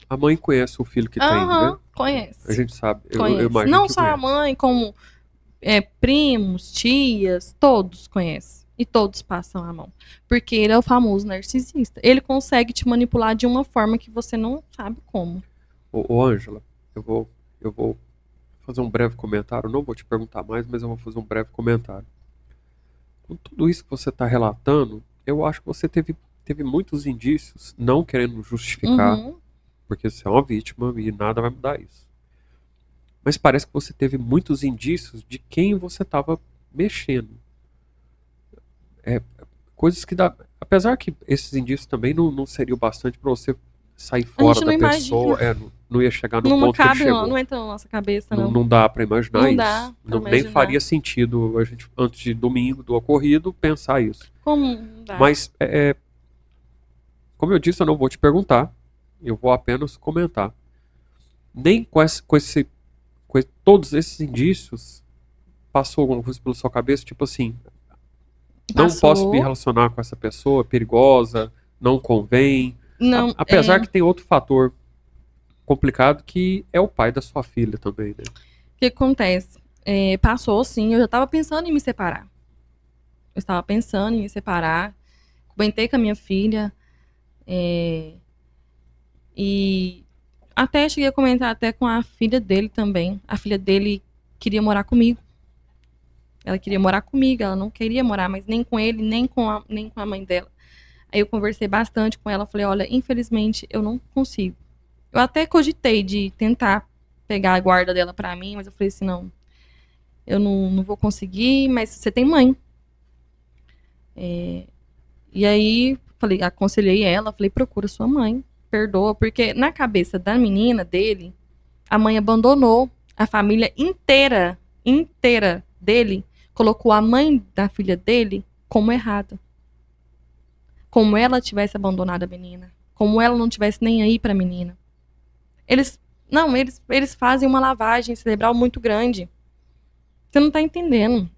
a mãe conhece o filho que tem, né? Aham, A conhece. gente sabe. Eu Conhece. imagino Não que só a conhece. mãe, como primos, tias, todos conhecem. E todos passam a mão. Porque ele é o famoso narcisista. Ele consegue te manipular de uma forma que você não sabe como. Ô, Ângela, eu vou fazer um breve comentário. Não vou te perguntar mais, mas eu vou fazer um breve comentário. Com tudo isso que você está relatando, eu acho que você teve muitos indícios, não querendo justificar, Uhum. porque você é uma vítima e nada vai mudar isso. Mas parece que você teve muitos indícios de quem você estava mexendo. Coisas que dá. Apesar que esses indícios também não seriam bastante para você sair A fora gente da não pessoa. imagina. Não ia chegar no Não ponto que ele cabe, não. chegou. Não entra na nossa cabeça, Não, não. não dá para imaginar Não isso. dá pra Nem imaginar. faria sentido a gente, antes de domingo do ocorrido, pensar isso. Como não dá? Mas, como eu disse, eu não vou te perguntar. Eu vou apenas comentar. Nem com todos esses indícios passou alguma coisa pela sua cabeça, tipo assim, não posso me Passou. relacionar com essa pessoa, é perigosa, não convém. Não, Apesar que tem outro fator complicado que é o pai da sua filha também, né? o que acontece? Passou, sim. Eu já estava pensando em me separar. Eu estava pensando em me separar. Comentei com a minha filha. E até cheguei a comentar até com a filha dele também. A filha dele queria morar comigo. Ela queria morar comigo. Ela não queria morar, mas nem com ele, nem com a mãe dela. Aí eu conversei bastante com ela. Falei, olha, infelizmente eu não consigo. Eu até cogitei de tentar pegar a guarda dela pra mim, mas eu falei assim, não, eu não vou conseguir, mas você tem mãe. E aí, falei, aconselhei ela, falei, procura sua mãe, perdoa, porque na cabeça da menina dele, a mãe abandonou a família inteira dele, colocou a mãe da filha dele como errada. Como ela tivesse abandonado a menina. Como ela não tivesse nem aí pra menina. Eles fazem uma lavagem cerebral muito grande. Você não tá entendendo.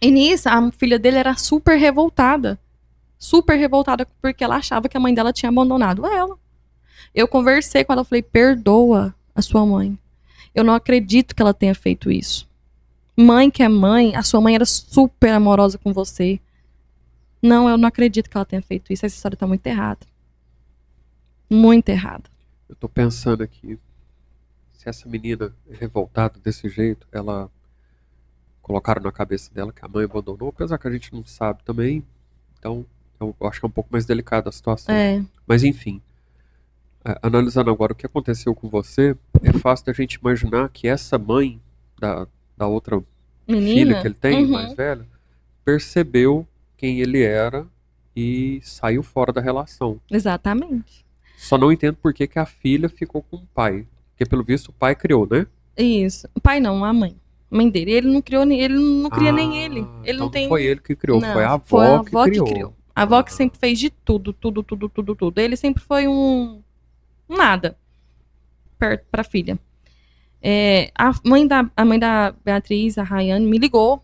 E nisso, a filha dele era super revoltada. Super revoltada porque ela achava que a mãe dela tinha abandonado ela. Eu conversei com ela, falei, perdoa a sua mãe. Eu não acredito que ela tenha feito isso. Mãe que é mãe, a sua mãe era super amorosa com você. Não, eu não acredito que ela tenha feito isso. Essa história tá muito errada. Muito errada. Eu tô pensando aqui, se essa menina é revoltada desse jeito, ela colocaram na cabeça dela que a mãe abandonou, apesar que a gente não sabe também, então eu acho que é um pouco mais delicada a situação. É. Mas enfim, analisando agora o que aconteceu com você, é fácil da gente imaginar que essa mãe da outra filha que Menina? ele tem, mais Uhum. velha, percebeu quem ele era e saiu fora da relação. Exatamente. Só não entendo por que que a filha ficou com o pai. Porque pelo visto o pai criou, né? Isso. O pai não, a mãe. A mãe dele. Ele não criou, ele não cria nem ele. Ele não Então não tem. foi ele que criou, foi Não, a foi a avó que avó que criou. criou. A avó que sempre fez de tudo, tudo, tudo, tudo, tudo. Ele sempre foi um nada perto pra filha. A mãe da Beatriz, a Rayane, me ligou.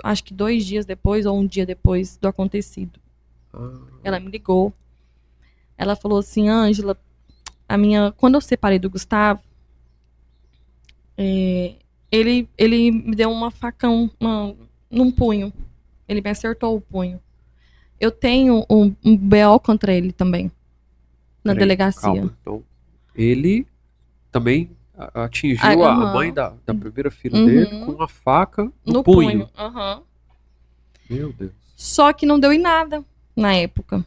Acho que 2 dias depois ou um dia depois do acontecido. Ela me ligou. Ela falou assim, Ângela, quando eu separei do Gustavo, ele me deu uma facão num punho. Ele me acertou o punho. Eu tenho um BO contra ele também, na Peraí, delegacia. calma. Então, ele também atingiu a mãe Aham. da primeira filha dele Uhum. com a faca no No punho. punho. Aham. Meu Deus. Só que não deu em nada na época.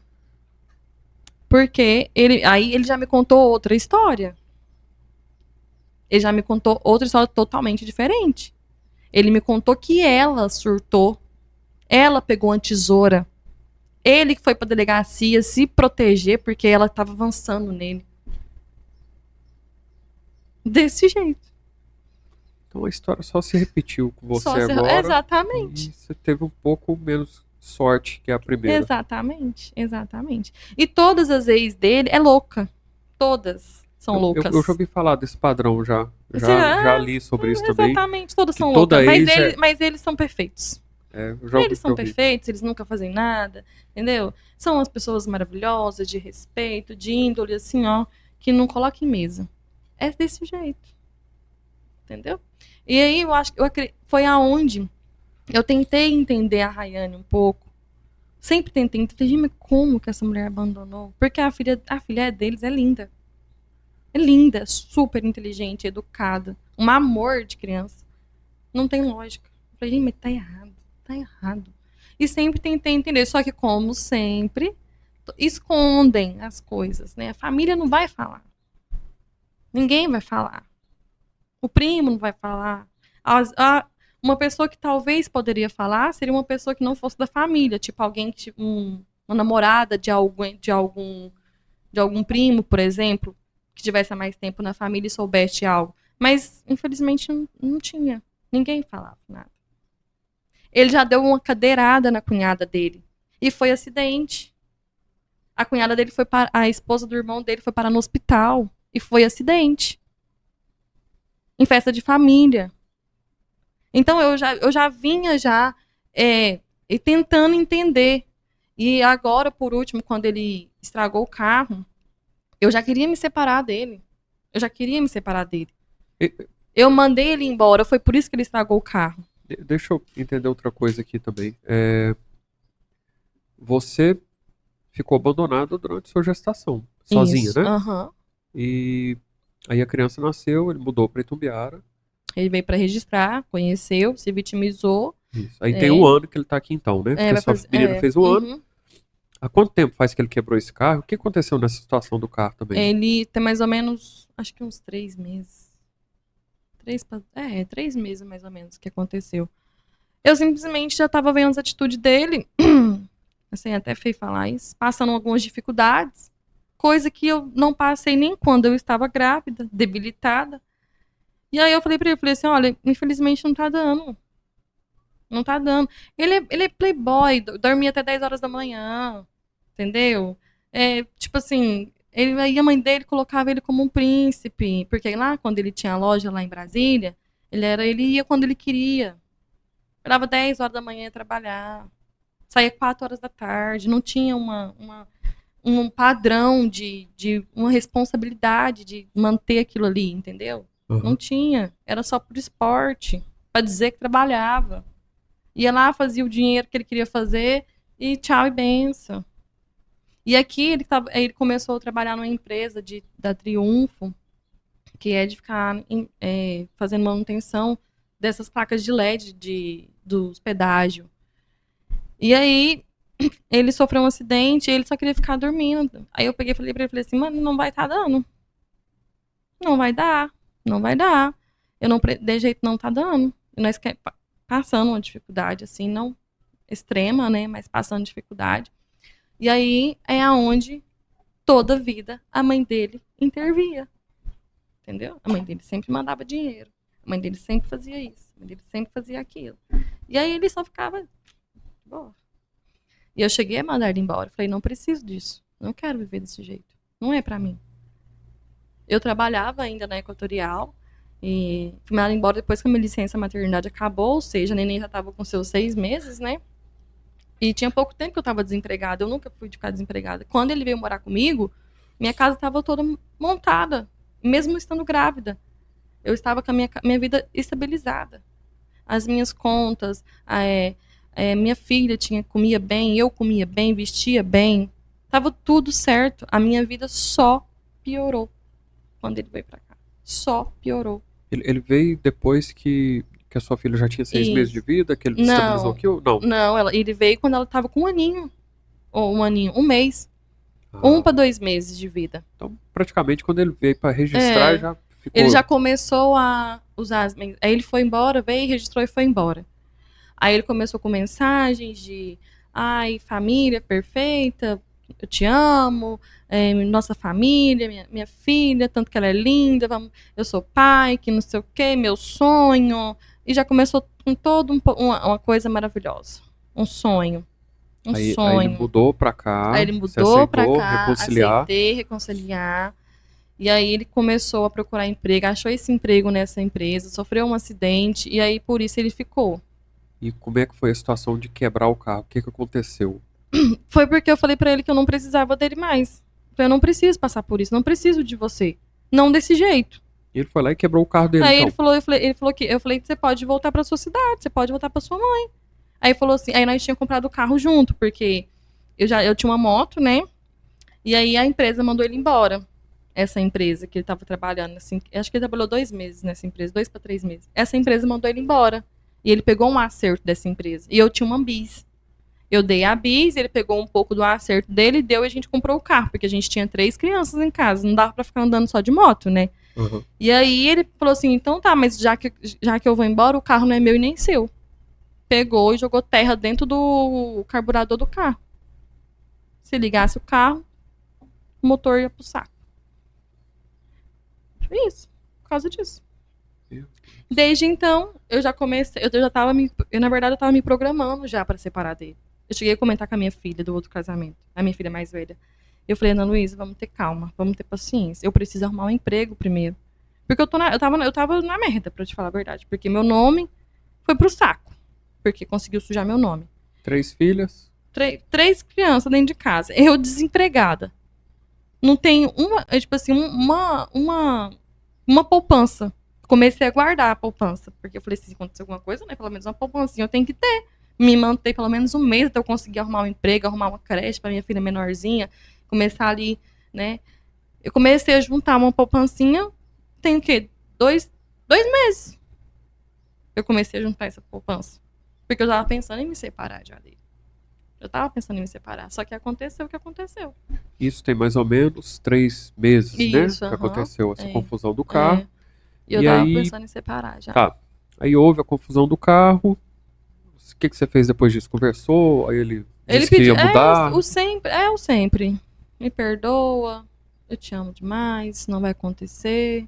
Porque aí ele já me contou outra história. Ele já me contou outra história totalmente diferente. Ele me contou que ela surtou. Ela pegou uma tesoura. Ele que foi pra delegacia se proteger porque ela estava avançando nele. Desse jeito. Então a história só se repetiu com você Só se... agora. Exatamente. E você teve um pouco menos sorte que a primeira. Exatamente. Exatamente. E todas as ex dele é louca. Todas são Eu loucas. já ouvi falar desse padrão já. Você Já li sobre isso também. exatamente, todas Que são loucas. toda ex Mas eles são perfeitos. eu já Eles já são ouvi. perfeitos, eles nunca fazem nada, entendeu? São as pessoas maravilhosas, de respeito, de índole, assim, ó, que não coloca em mesa. É desse jeito. Entendeu? E aí eu acho que foi aonde eu tentei entender a Rayane um pouco. Sempre tentei entender, mas como que essa mulher abandonou? Porque a filha deles é linda. É linda, super inteligente, educada. Um amor de criança. Não tem lógica. Eu falei, mas tá errado. Tá errado. E sempre tentei entender. Só que, como sempre, escondem as coisas, né? A família não vai falar. Ninguém vai falar. O primo não vai falar. Uma pessoa que talvez poderia falar seria uma pessoa que não fosse da família. Tipo, alguém que uma namorada de algum primo, por exemplo, que tivesse há mais tempo na família e soubesse algo. Mas, infelizmente, não tinha. Ninguém falava nada. Ele já deu uma cadeirada na cunhada dele. E foi acidente. A cunhada dele a esposa do irmão dele foi parar no hospital. E foi acidente. Em festa de família. Então eu já vinha tentando entender. E agora, por último, quando ele estragou o carro, eu já queria me separar dele. Eu mandei ele embora. Foi por isso que ele estragou o carro. Deixa eu entender outra coisa aqui também. Você ficou abandonado durante sua gestação, sozinha, Isso. né? Uhum. E aí a criança nasceu, ele mudou para Itumbiara. Ele veio para registrar, conheceu, se vitimizou. Isso. Aí tem um ano que ele tá aqui então, né? Porque sua menina fez um ano. Há quanto tempo faz que ele quebrou esse carro? O que aconteceu nessa situação do carro também? Ele tem mais ou menos, acho que uns 3 meses. 3 meses mais ou menos que aconteceu. Eu simplesmente já tava vendo as atitudes dele, assim, até feio falar isso, passando algumas dificuldades, coisa que eu não passei nem quando eu estava grávida, debilitada. E aí eu falei pra ele, falei assim, olha, infelizmente não tá dando. Não tá dando. Ele é playboy, dormia até 10 horas da manhã, entendeu? Tipo assim, aí a mãe dele colocava ele como um príncipe, porque lá, quando ele tinha a loja lá em Brasília, ele ia quando ele queria. Parava 10 horas da manhã ia trabalhar, saía 4 horas da tarde, não tinha um padrão de uma responsabilidade de manter aquilo ali, entendeu? Não Aham. tinha. Era só por esporte, pra dizer que trabalhava. Ia lá, fazia o dinheiro que ele queria fazer e tchau e benção. E aqui ele começou a trabalhar numa empresa da Triunfo, que é de ficar fazendo manutenção dessas placas de LED dos pedágios. E aí ele sofreu um acidente e ele só queria ficar dormindo. Aí eu peguei e falei pra ele, falei assim, mano, não vai estar dando. Não vai dar. Não vai dar. Eu não, de jeito não tá dando. E nós passando uma dificuldade, assim, não extrema, né? Mas passando dificuldade. E aí é aonde toda vida a mãe dele intervia. Entendeu? A mãe dele sempre mandava dinheiro. A mãe dele sempre fazia isso. A mãe dele sempre fazia aquilo. E aí ele só ficava. Boa. E eu cheguei a mandar ele embora. Falei, não preciso disso. Não quero viver desse jeito. Não é pra mim. Eu trabalhava ainda na Equatorial. E fui mandada embora depois que a minha licença maternidade acabou. Ou seja, a neném já tava com seus 6 meses, né? E tinha pouco tempo que eu estava desempregada. Eu nunca fui de ficar desempregada. Quando ele veio morar comigo, minha casa estava toda montada. Mesmo estando grávida. Eu estava com a minha vida estabilizada. As minhas contas, minha filha comia bem, eu comia bem, vestia bem. Tava tudo certo. A minha vida só piorou quando ele veio para cá. Só piorou. Ele veio depois que a sua filha já tinha 6 meses de Isso. vida, que ele estabilizou Não, aqui ou não? não, ele veio quando ela estava com 1 aninho. Ou 1 aninho, 1 mês. Ah, 1 para 2 meses de vida. então praticamente quando ele veio para registrar É. já Ele ficou. já começou a usar Aí ele foi embora, veio, registrou e foi embora. Aí ele começou com mensagens de ai, família perfeita, eu te amo, nossa família, minha filha, tanto que ela é linda, eu sou pai, que não sei o quê, meu sonho. E já começou com todo uma coisa maravilhosa. Um sonho. Um Aí ele sonho. mudou pra Aí cá, ele se mudou pra aceitou, cá, reconciliar. aceitei, reconciliar. E aí ele começou a procurar emprego, achou esse emprego nessa empresa, sofreu um acidente e aí por isso ele ficou. E como é que foi a situação de quebrar o carro? O que aconteceu? Foi porque eu falei pra ele que eu não precisava dele mais. Eu não preciso passar por isso, não preciso de você. Não desse jeito. E ele foi lá e quebrou o carro dele, Aí então. ele falou que eu falei que você pode voltar pra sua cidade, você pode voltar pra sua mãe. Aí falou assim, aí nós tínhamos comprado o carro junto, porque eu tinha uma moto, né? E aí a empresa mandou ele embora. Essa empresa que ele estava trabalhando, assim, acho que ele trabalhou 2 meses nessa empresa, 2 para 3 meses. Essa empresa mandou ele embora. E ele pegou um acerto dessa empresa. E eu tinha uma bis. Eu dei a bis, ele pegou um pouco do acerto dele, deu e a gente comprou o carro, porque a gente tinha 3 crianças em casa, não dava para ficar andando só de moto, né? Uhum. E aí ele falou assim, então tá, mas já que eu vou embora, o carro não é meu e nem seu. Pegou e jogou terra dentro do carburador do carro. Se ligasse o carro, o motor ia pro saco. Isso, por causa disso. Desde então, eu já comecei, eu já tava na verdade eu tava me programando já para separar dele. Eu cheguei a comentar com a minha filha do outro casamento, a minha filha mais velha. Eu falei, Ana Luísa, vamos ter calma, vamos ter paciência. Eu preciso arrumar um emprego primeiro. Porque eu tava na merda, pra te falar a verdade. Porque meu nome foi pro saco. Porque conseguiu sujar meu nome. 3 filhas. 3 crianças dentro de casa. Eu desempregada. Não tenho tipo assim, uma poupança. Comecei a guardar a poupança. Porque eu falei, se acontecer alguma coisa, né? Pelo menos uma poupancinha eu tenho que ter. Me manter pelo menos um mês até eu conseguir arrumar um emprego, arrumar uma creche pra minha filha menorzinha. Começar ali, né? Eu comecei a juntar uma poupancinha. Tem o quê? 2 meses. Eu comecei a juntar essa poupança. Porque eu tava pensando em me separar já dele. Eu tava pensando em me separar, só que aconteceu o que aconteceu. Isso tem mais ou menos 3 meses, né? Isso, Que aham. aconteceu essa É, confusão do carro. é. E eu E tava aí, pensando em separar já. tá. Aí houve a confusão do carro. O que você fez depois disso? Conversou? Aí ele Ele disse que pediu, ia mudar? o sempre. Me perdoa, eu te amo demais, não vai acontecer.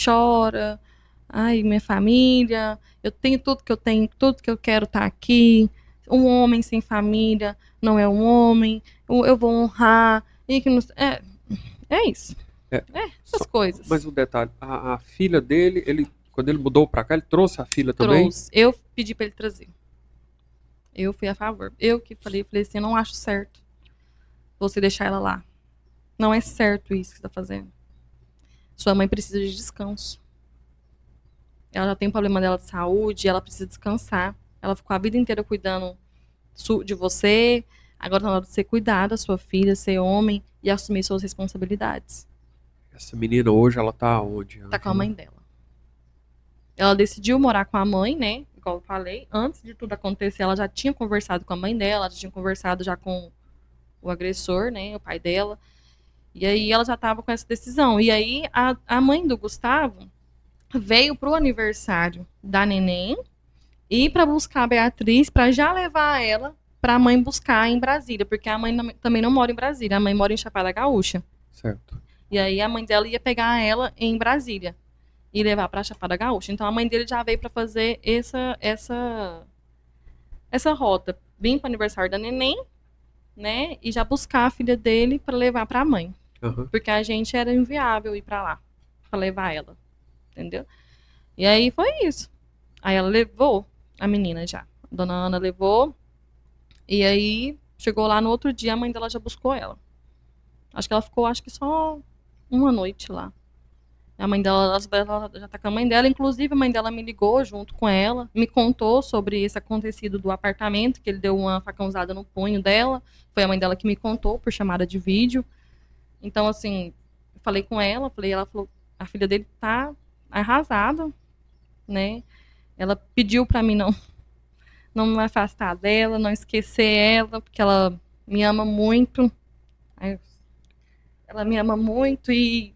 Chora. Ai, minha família, eu tenho tudo que eu tenho, tudo que eu quero tá aqui. Um homem sem família não é um homem. Eu vou honrar. E que não, é isso. É, Essas só, mas coisas. um detalhe, a filha dele, quando ele mudou pra cá, ele trouxe a filha também? Trouxe. Eu pedi pra ele trazer. Eu fui a favor. Eu que falei assim, eu não acho certo você deixar ela lá. Não é certo isso que você tá fazendo. Sua mãe precisa de descanso. Ela já tem um problema dela de saúde, ela precisa descansar. Ela ficou a vida inteira cuidando de você. Agora tá na hora de você cuidar da sua filha, ser homem e assumir suas responsabilidades. Essa menina hoje, ela tá onde, Tá com a Ângela? mãe dela. Ela decidiu morar com a mãe, né? Igual eu falei. Antes de tudo acontecer, ela já tinha conversado com a mãe dela, já tinha conversado já com o agressor, né? O pai dela. E aí ela já tava com essa decisão. E aí a mãe do Gustavo veio pro aniversário da neném e para buscar a Beatriz para já levar ela para a mãe buscar em Brasília, porque a mãe também não mora em Brasília, a mãe mora em Chapada Gaúcha. Certo. E aí a mãe dela ia pegar ela em Brasília e levar para Chapada Gaúcha. Então a mãe dele já veio para fazer essa rota, vir para o aniversário da neném, né, e já buscar a filha dele para levar para a mãe, Aham. porque a gente era inviável ir para lá para levar ela, entendeu? E aí foi isso. Aí ela levou a menina já. A dona Ana levou. E aí chegou lá no outro dia, a mãe dela já buscou ela. Acho que ela ficou, acho que só uma noite lá. A mãe dela, ela já tá com a mãe dela. Inclusive, a mãe dela me ligou junto com ela, me contou sobre esse acontecido do apartamento, que ele deu uma facãozada no punho dela. Foi a mãe dela que me contou por chamada de vídeo. Então, assim, eu falei com ela, ela falou, a filha dele tá arrasada, né? Ela pediu pra mim não me afastar dela, não esquecer ela, porque ela me ama muito. Ela me ama muito e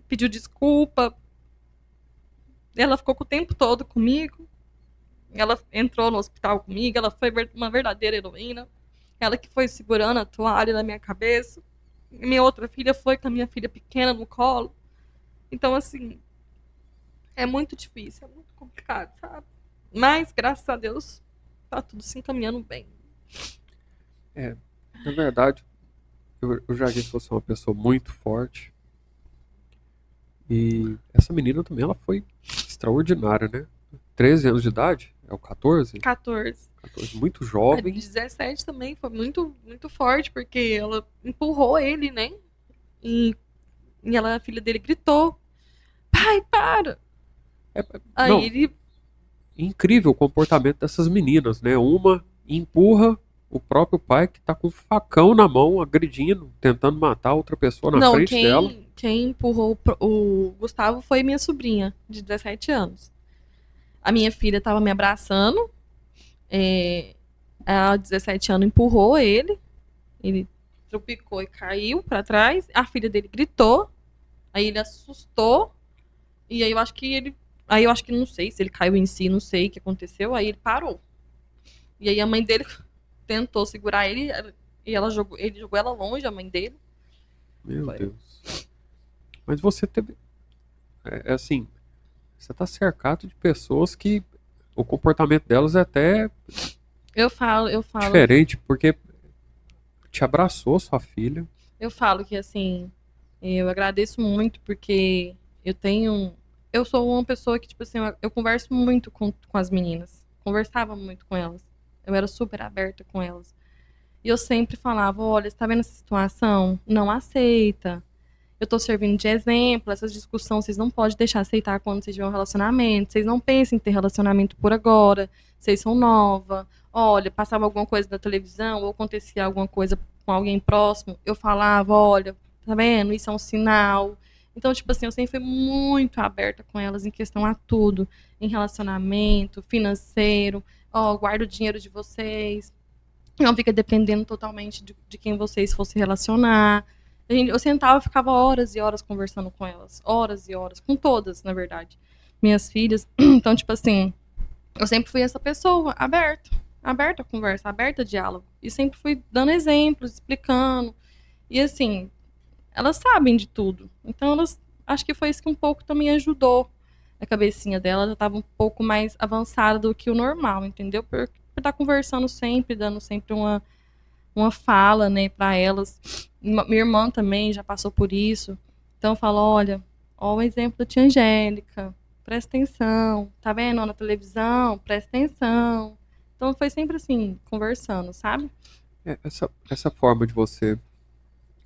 pediu desculpa. Ela ficou o tempo todo comigo. Ela entrou no hospital comigo, ela foi uma verdadeira heroína. Ela que foi segurando a toalha na minha cabeça. Minha outra filha foi com a minha filha pequena no colo. Então, assim, é muito difícil, é muito complicado, sabe? Mas, graças a Deus, tá tudo se encaminhando bem. É, na verdade, eu já vi que você é uma pessoa muito forte. E essa menina também, ela foi extraordinária, né? 13 anos de idade? É o 14? 14. 14, muito A de jovem. 17 também foi muito, muito forte, porque ela empurrou ele, né? E, a filha dele gritou: pai, para! Aí Não, ele. incrível o comportamento dessas meninas, né? Uma empurra o próprio pai que tá com um facão na mão, agredindo, tentando matar outra pessoa na Não, frente dela. quem empurrou o Gustavo foi minha sobrinha, de 17 anos. A minha filha tava me abraçando. A 17 anos empurrou ele. Ele tropicou e caiu pra trás. A filha dele gritou. Aí ele assustou. E aí eu acho que ele. Aí eu acho que não sei se ele caiu em si, não sei o que aconteceu. Aí ele parou. E aí a mãe dele tentou segurar ele e ele jogou ela longe, a mãe dele. Meu Foi. Deus. Mas você teve. É assim, você tá cercado de pessoas que o comportamento delas é até Eu falo, diferente, porque te abraçou sua filha. eu falo que assim, eu agradeço muito porque eu tenho. Eu sou uma pessoa que, tipo assim, eu converso muito com as meninas. Conversava muito com elas. Eu era super aberta com elas. E eu sempre falava: olha, você tá vendo essa situação? Não aceita. Eu tô servindo de exemplo, essas discussões vocês não podem deixar aceitar quando vocês tiverem um relacionamento. Vocês não pensem em ter relacionamento por agora. Vocês são nova. Olha, passava alguma coisa na televisão ou acontecia alguma coisa com alguém próximo, eu falava, olha, tá vendo? Isso é um sinal. Então, tipo assim, eu sempre fui muito aberta com elas em questão a tudo, em relacionamento, financeiro. ó, guarda o dinheiro de vocês, não fica dependendo totalmente de quem vocês fossem relacionar. Eu sentava e ficava horas e horas conversando com elas. Horas e horas. Com todas, na verdade. Minhas filhas. Então, tipo assim, eu sempre fui essa pessoa aberta. Aberta a conversa, aberta a diálogo. E sempre fui dando exemplos, explicando. E assim, elas sabem de tudo. Então, elas acho que foi isso que um pouco também ajudou. A cabecinha dela já estava um pouco mais avançada do que o normal, entendeu? Por estar conversando sempre, dando sempre uma fala, né, para elas. Minha irmã também já passou por isso. Então, eu falo, olha, ó o exemplo da tia Angélica, presta atenção. Tá vendo na televisão? Presta atenção. Então, foi sempre assim, conversando, sabe? Essa forma de você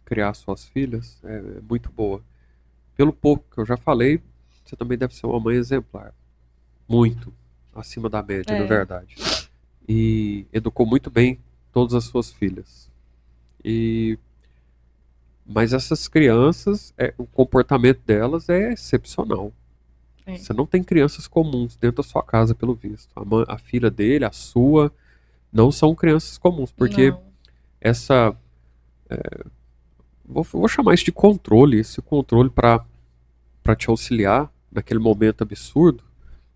criar suas filhas é muito boa. Pelo pouco que eu já falei, você também deve ser uma mãe exemplar. Muito acima da média, na verdade. E educou muito bem todas as suas filhas. Mas essas crianças, o comportamento delas é excepcional. Você não tem crianças comuns dentro da sua casa, pelo visto. A filha dele, a sua, não são crianças comuns, porque Não. essa... Vou chamar isso de controle, esse controle para te auxiliar naquele momento absurdo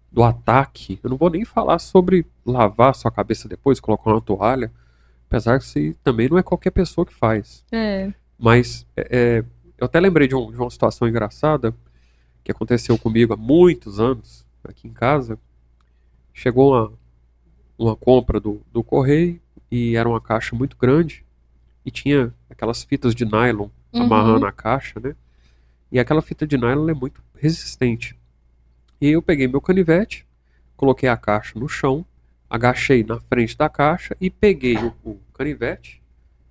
do ataque. Eu não vou nem falar sobre lavar sua cabeça depois, colocar uma toalha, apesar que isso também não é qualquer pessoa que faz. Mas eu até lembrei de uma situação engraçada que aconteceu comigo há muitos anos, aqui em casa. Chegou uma compra do correio e era uma caixa muito grande e tinha aquelas fitas de nylon amarrando a caixa, né? E aquela fita de nylon é muito resistente. E eu peguei meu canivete, coloquei a caixa no chão, agachei na frente da caixa e peguei o canivete,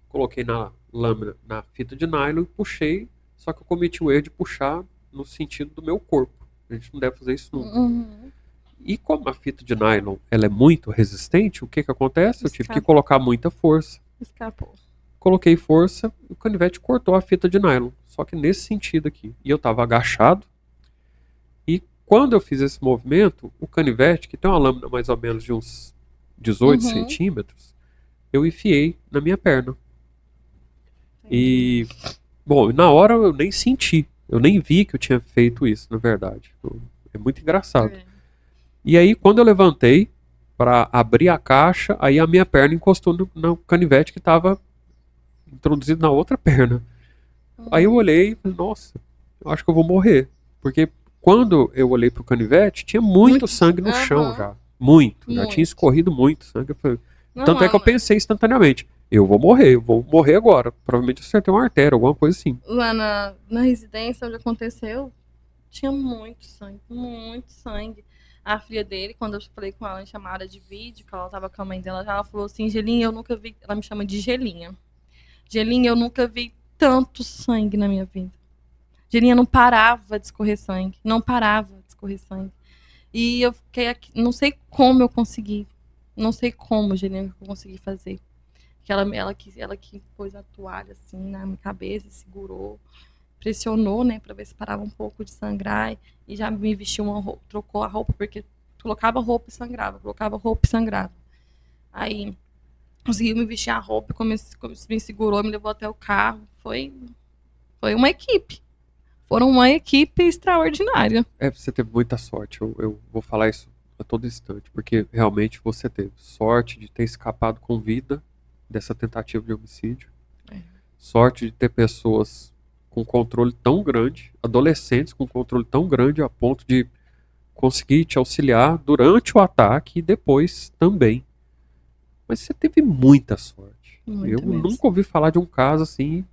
coloquei na lâmina, na fita de nylon e puxei, só que eu cometi o erro de puxar no sentido do meu corpo. A gente não deve fazer isso nunca. E como a fita de nylon ela é muito resistente, o que acontece? Eu tive que colocar muita força. Escapou. Coloquei força, o canivete cortou a fita de nylon. Só que nesse sentido aqui. E eu estava agachado. E quando eu fiz esse movimento, o canivete, que tem uma lâmina mais ou menos de uns 18 centímetros, eu enfiei na minha perna. E, bom, na hora eu nem senti. Eu nem vi que eu tinha feito isso, na verdade. É muito engraçado. E aí, quando eu levantei para abrir a caixa, aí a minha perna encostou no canivete que estava introduzido na outra perna. Aí eu olhei e falei, nossa, eu acho que eu vou morrer. Porque quando eu olhei pro canivete, tinha muito sangue no chão já. Muito. Já tinha escorrido muito sangue. Tanto é que eu pensei instantaneamente, eu vou morrer agora. Provavelmente eu acertei uma artéria, alguma coisa assim. Lá na residência onde aconteceu, tinha muito sangue, muito sangue. A filha dele, quando eu falei com ela em chamada de vídeo, que ela tava com a mãe dela, ela falou assim, Gelinha, eu nunca vi... Ela me chama de Gelinha. Gelinha, eu nunca vi tanto sangue na minha vida. Gelinha não parava de escorrer sangue. Não parava de escorrer sangue. E eu fiquei aqui, não sei como eu consegui. Não sei como, Gelinha, eu consegui fazer. Que ela que pôs a toalha assim na minha cabeça, segurou, pressionou, né, pra ver se parava um pouco de sangrar. E já me vestiu uma roupa, trocou a roupa, porque colocava roupa e sangrava, colocava roupa e sangrava. Aí conseguiu me vestir a roupa, me segurou, me levou até o carro. Foi uma equipe. Foram uma equipe extraordinária. Você teve muita sorte. Eu vou falar isso a todo instante, porque realmente você teve sorte de ter escapado com vida dessa tentativa de homicídio. Sorte de ter pessoas com controle tão grande, adolescentes com controle tão grande a ponto de conseguir te auxiliar durante o ataque e depois também. Mas você teve muita sorte. Eu nunca ouvi falar de um caso assim,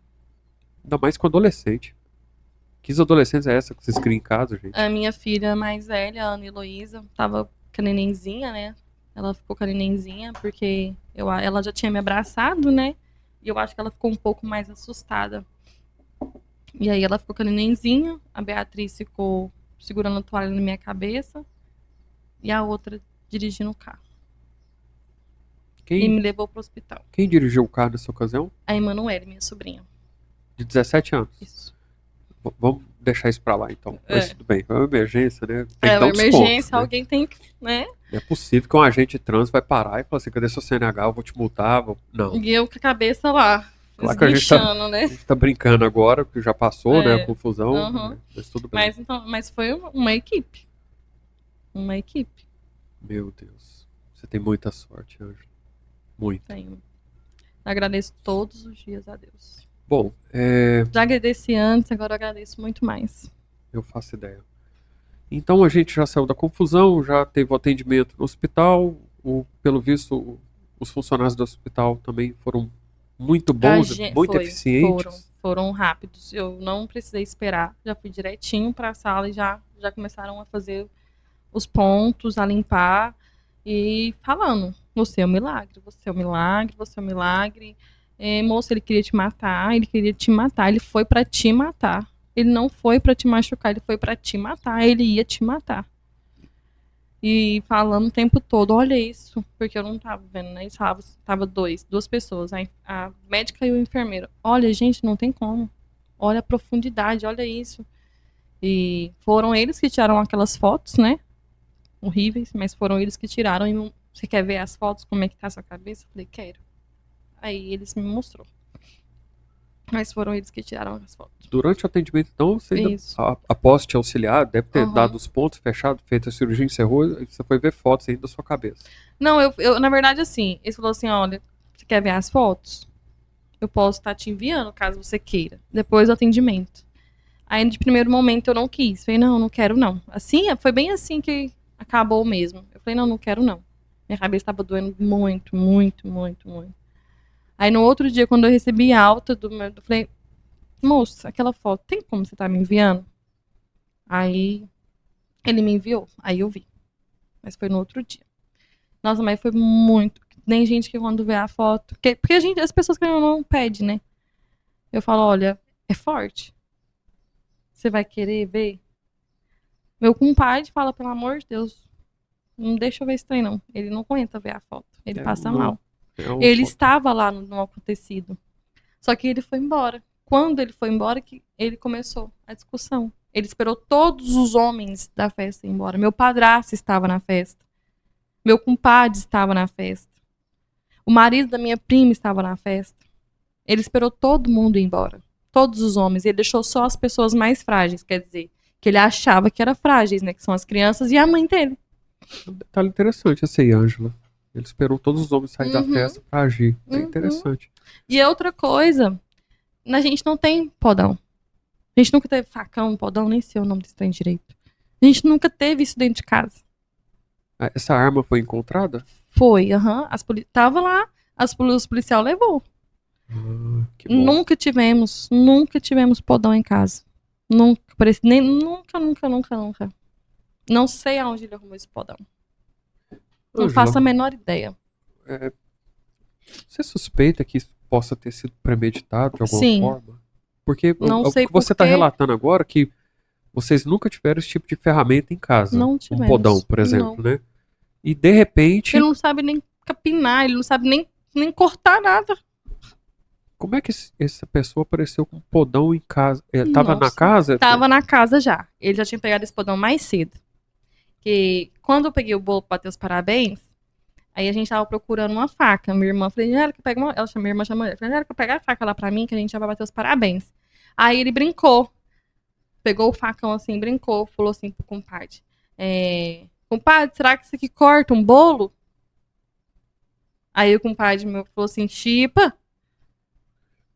ainda mais com adolescente. Que adolescência é essa que vocês criam em casa, gente? A minha filha mais velha, a Ana Heloísa, tava com a nenenzinha, né? Ela ficou com a nenenzinha porque ela já tinha me abraçado, né? E eu acho que ela ficou um pouco mais assustada. E aí ela ficou com a nenenzinha, a Beatriz ficou segurando a toalha na minha cabeça e a outra dirigindo o carro. E me levou pro hospital. Quem dirigiu o carro nessa ocasião? A Emanuele, minha sobrinha. De 17 anos? Isso. Vamos deixar isso pra lá, então. Mas tudo bem, é uma emergência, né? Tem que uma dar um emergência, desconto, né? alguém tem que, né? Não é possível que um agente trans vai parar e falar assim, cadê seu CNH? Eu vou te multar. Não. E eu com a cabeça lá, Claro que a gente tá, esguichando, né? a gente tá brincando agora, porque já passou, né, a É. confusão, Aham. mas tudo bem. Mas foi uma equipe. Uma equipe. Meu Deus. Você tem muita sorte, Ângela. Muito. Tenho. Agradeço todos os dias a Deus. Bom, Já agradeci antes, agora eu agradeço muito mais. eu faço ideia. Então a gente já saiu da confusão, já teve o atendimento no hospital. Pelo visto, os funcionários do hospital também foram muito bons, muito eficientes. Foram rápidos. Eu não precisei esperar. Já fui direitinho para a sala e já começaram a fazer os pontos, a limpar e falando: você é um milagre, você é um milagre, você é um milagre. Moço, ele queria te matar, ele foi para te matar. Ele não foi para te machucar, ele foi para te matar, ele ia te matar. E falando o tempo todo, olha isso, porque eu não tava vendo, né? Tava duas pessoas, a médica e o enfermeiro. Olha, gente, não tem como. Olha a profundidade, olha isso. E foram eles que tiraram aquelas fotos, né? Horríveis, mas foram eles que tiraram. E você quer ver as fotos, como é que tá a sua cabeça? Eu falei, quero. Aí eles me mostrou. Mas foram eles que tiraram as fotos. Durante o atendimento, então, você ainda, após te auxiliar, deve ter Uhum. dado os pontos, fechado, feito a cirurgia, encerrou, e você foi ver fotos ainda da sua cabeça. Não, eu na verdade, assim, ele falou assim, olha, você quer ver as fotos? Eu posso estar te enviando, caso você queira, depois do atendimento. Aí, de primeiro momento, eu não quis. Falei, não quero não. Assim, foi bem assim que acabou mesmo. Eu falei, não quero não. Minha cabeça estava doendo muito, muito, muito, muito. Aí, no outro dia, quando eu recebi alta eu falei, moça, aquela foto, tem como você tá me enviando? Aí, ele me enviou. Aí eu vi. Mas foi no outro dia. Nossa, mas foi muito. Tem gente que quando vê a foto. Porque as pessoas que não pedem, né? Eu falo, olha, é forte. Você vai querer ver? Meu compadre fala, pelo amor de Deus, não deixa eu ver esse trem, não. Ele não aguenta ver a foto. Ele passa mal. Ele estava lá no acontecido. Só que ele foi embora. Quando ele foi embora, que ele começou a discussão. Ele esperou todos os homens da festa ir embora. Meu padrasto estava na festa. Meu compadre estava na festa. O marido da minha prima estava na festa. Ele esperou todo mundo ir embora. Todos os homens. Ele deixou só as pessoas mais frágeis, quer dizer, que ele achava que eram frágeis, né? Que são as crianças e a mãe dele. Tá interessante essa aí, Ângela. Ele esperou todos os homens saírem da festa pra agir. É interessante. E outra coisa, a gente não tem podão. A gente nunca teve facão, podão, nem sei o nome desse trem direito. A gente nunca teve isso dentro de casa. Essa arma foi encontrada? Foi, tava lá, os policial levou. Que bom. Nunca tivemos podão em casa. Nunca. Não sei aonde ele arrumou esse podão. Não faço a menor ideia. Você suspeita que isso possa ter sido premeditado de alguma forma? Porque não sei o que você está relatando agora é que vocês nunca tiveram esse tipo de ferramenta em casa. Não tivemos. Um podão, por exemplo, né? E de repente... Ele não sabe nem capinar, ele não sabe nem cortar nada. Como é que essa pessoa apareceu com um podão em casa? Ele tava na casa? Tava na casa já. Ele já tinha pegado esse podão mais cedo. Que quando eu peguei o bolo pra bater os parabéns, aí a gente tava procurando uma faca. Minha irmã, falei, minha irmã chamou ele. Falei, que pegar a faca lá pra mim, que a gente já vai bater os parabéns. Aí ele brincou. Pegou o facão assim, brincou, falou assim pro compadre. Compadre, será que isso aqui corta um bolo? Aí o compadre meu falou assim, chipa.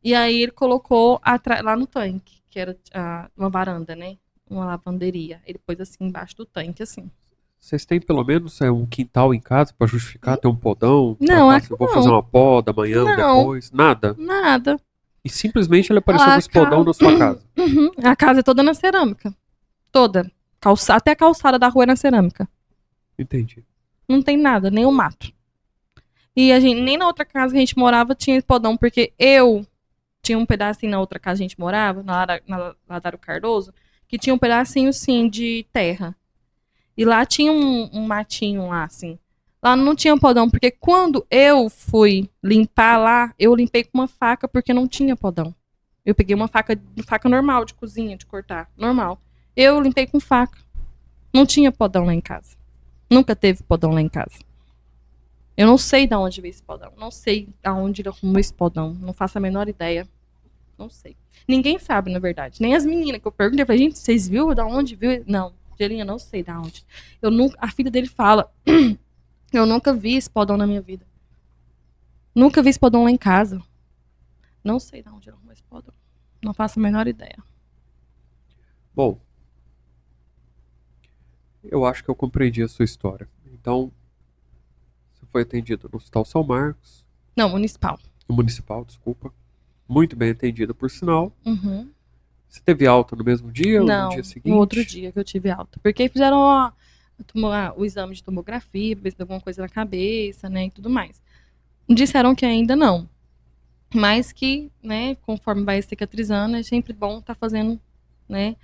E aí ele colocou lá no tanque, que era uma varanda, né? Uma lavanderia. Ele pôs assim embaixo do tanque, assim. Vocês têm pelo menos um quintal em casa pra justificar ter um podão? Não, eu vou fazer uma poda amanhã ou depois? Nada? Nada. E simplesmente ele apareceu com esse podão na sua casa? A casa é toda na cerâmica. Toda. Até a calçada da rua é na cerâmica. Entendi. Não tem nada, nem o mato. E nem na outra casa que a gente morava tinha podão, porque eu tinha um pedacinho na outra casa que a gente morava, na Ladário Cardoso, que tinha um pedacinho, sim, de terra. E lá tinha um matinho lá, assim. Lá não tinha podão, porque quando eu fui limpar lá, eu limpei com uma faca, porque não tinha podão. Eu peguei uma faca normal de cozinha, de cortar, normal. Eu limpei com faca. Não tinha podão lá em casa. Nunca teve podão lá em casa. Eu não sei de onde veio esse podão. Não sei de onde ele arrumou esse podão. Não faço a menor ideia. Não sei. Ninguém sabe, na verdade. Nem as meninas que eu perguntei. Eu falei, gente, vocês viram de onde viu? Não, Gelinha, não sei de onde. Eu nunca, a filha dele fala, eu nunca vi esse podão na minha vida. Nunca vi esse podão lá em casa. Não sei de onde ele arrumou esse podão. Não faço a menor ideia. Bom, eu acho que eu compreendi a sua história. Então, você foi atendido no Hospital São Marcos, Não, municipal. no Municipal, desculpa. Muito bem atendida, por sinal. Uhum. Você teve alta no mesmo dia ou no dia Não, no outro seguinte? dia que eu tive alta. Porque aí fizeram o exame de tomografia, pra ver se tem alguma coisa na cabeça, né, e tudo mais. Disseram que ainda não. Mas que, né, conforme vai cicatrizando, é sempre bom estar fazendo, né,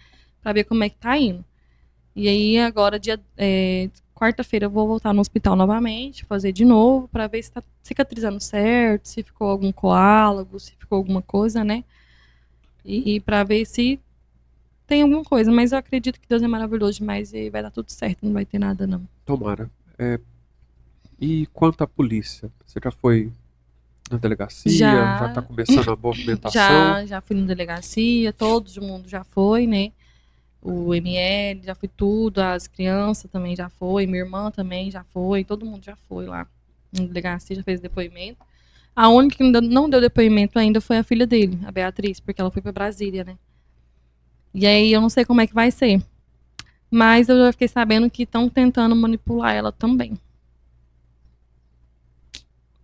pra ver como é que tá indo. E aí agora, quarta-feira, eu vou voltar no hospital novamente, fazer de novo, pra ver se tá cicatrizando certo, se ficou algum coágulo, se ficou alguma coisa, né? E pra ver se tem alguma coisa. Mas eu acredito que Deus é maravilhoso demais e vai dar tudo certo, não vai ter nada, não. Tomara. E quanto à polícia? Você já foi na delegacia? Já está Já, começando a movimentação? já fui na delegacia, todo mundo já foi, né? O ML, já foi tudo, as crianças também já foi, minha irmã também já foi, todo mundo já foi lá na delegacia, já fez depoimento. A única que não deu depoimento ainda foi a filha dele, a Beatriz, porque ela foi pra Brasília, né? E aí eu não sei como é que vai ser. Mas eu já fiquei sabendo que estão tentando manipular ela também.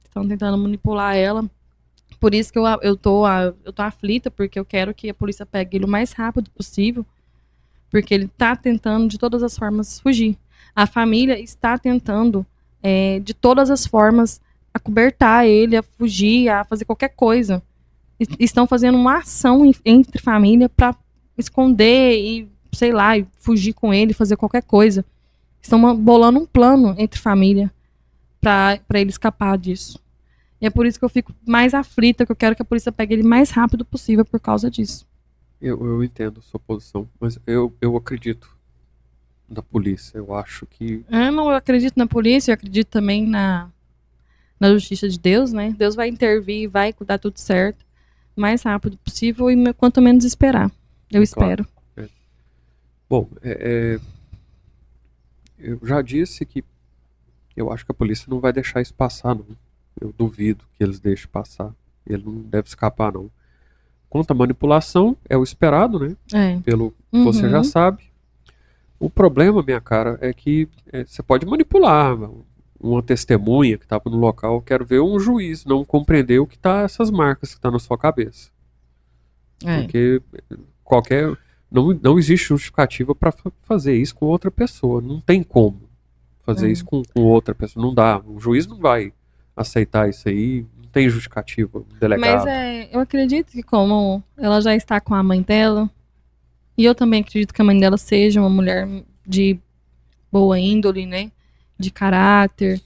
Estão tentando manipular ela. Por isso que eu tô aflita, porque eu quero que a polícia pegue ele o mais rápido possível. Porque ele está tentando, de todas as formas, fugir. A família está tentando, de todas as formas, acobertar ele, a fugir, a fazer qualquer coisa. Estão fazendo uma ação entre família para esconder e, sei lá, e fugir com ele, fazer qualquer coisa. Estão bolando um plano entre família para ele escapar disso. E é por isso que eu fico mais aflita, que eu quero que a polícia pegue ele o mais rápido possível por causa disso. Eu entendo a sua posição, mas eu acredito na polícia. Eu acho que Eu acredito na polícia, eu acredito também na justiça de Deus, né? Deus vai intervir, vai dar tudo certo o mais rápido possível e quanto menos esperar. Eu claro. espero. Bom, eu já disse que eu acho que a polícia não vai deixar isso passar, não. Eu duvido que eles deixem passar. Ele não deve escapar, não. Quanto à manipulação, é o esperado, né? É. Pelo que você já sabe. O problema, minha cara, é que você pode manipular uma testemunha que estava no local. Eu quero ver um juiz não compreender o que tá essas marcas que estão na sua cabeça. Porque não existe justificativa para fazer isso com outra pessoa. Não tem como fazer isso com outra pessoa. Não dá. O juiz não vai aceitar isso aí. Não tem justificativa. Delegado. Mas eu acredito que como ela já está com a mãe dela, e eu também acredito que a mãe dela seja uma mulher de boa índole, né? De caráter,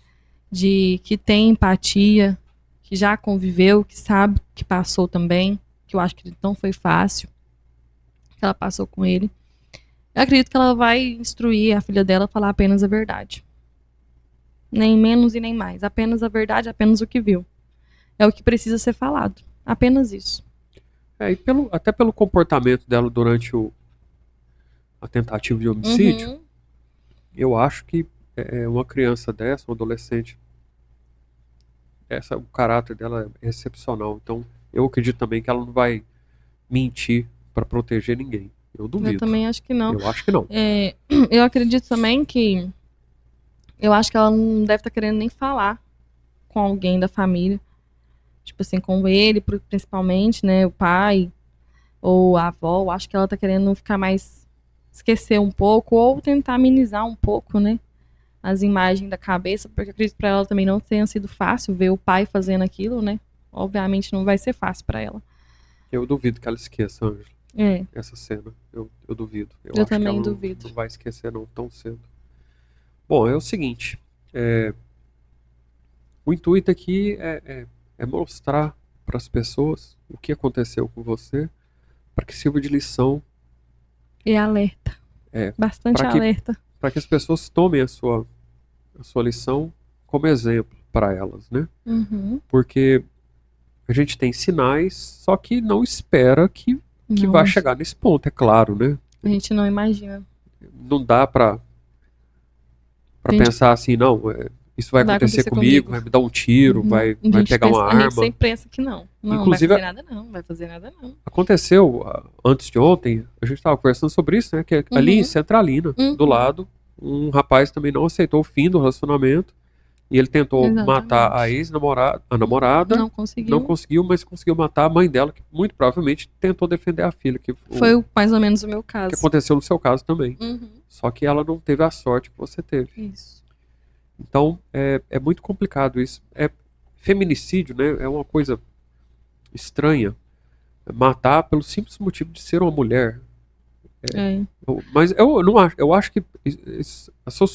que tem empatia, que já conviveu, que sabe que passou também, que eu acho que não foi fácil, que ela passou com ele. Eu acredito que ela vai instruir a filha dela a falar apenas a verdade. Nem menos e nem mais. Apenas a verdade, apenas o que viu. É o que precisa ser falado. Apenas isso. E até pelo comportamento dela durante a tentativa de homicídio, eu acho que uma criança dessa, um adolescente, o caráter dela é excepcional. Então, eu acredito também que ela não vai mentir para proteger ninguém. Eu duvido. Eu também acho que não. Eu acho que não. Eu acredito também que eu acho que ela não deve estar querendo nem falar com alguém da família. Tipo assim, com ele, principalmente, né? O pai ou a avó. Eu acho que ela tá querendo ficar mais... esquecer um pouco ou tentar amenizar um pouco, né? As imagens da cabeça, porque eu acredito que pra ela também não tenha sido fácil ver o pai fazendo aquilo, né? Obviamente não vai ser fácil pra ela. Eu duvido que ela esqueça, Ângela. Essa cena. Eu duvido. Eu acho também que ela duvido. Não vai esquecer não tão cedo. Bom, é o seguinte. O intuito aqui é mostrar para as pessoas o que aconteceu com você, para que sirva de lição. E alerta. Bastante alerta. Para que as pessoas tomem a sua a sua lição como exemplo para elas, né? Uhum. Porque a gente tem sinais, só que não espera que Não, vá chegar nesse ponto, é claro, né? a gente não imagina. Não dá para A gente pensar assim, não, isso vai vai acontecer acontecer comigo, comigo. vai me dar um tiro, Uhum. vai pegar uma A gente arma. sempre pensa que não. Não vai Inclusive, fazer nada, não. Vai fazer nada, não. aconteceu antes de ontem, a gente estava conversando sobre isso, né? Que ali em Uhum. Centralina, do Uhum. lado, um rapaz também não aceitou o fim do relacionamento e ele tentou matar a Exatamente. ex-namorada, a Uhum. namorada, Não não conseguiu. conseguiu, mas conseguiu matar a mãe dela, que muito provavelmente tentou defender a filha, Foi mais ou menos o meu que caso. aconteceu no seu caso também. Uhum. Só que ela não teve a sorte que você teve. Isso. Então, é muito complicado isso. Feminicídio, né? É uma coisa estranha. Matar pelo simples motivo de ser uma mulher. É. Mas eu não acho. Eu acho que a sua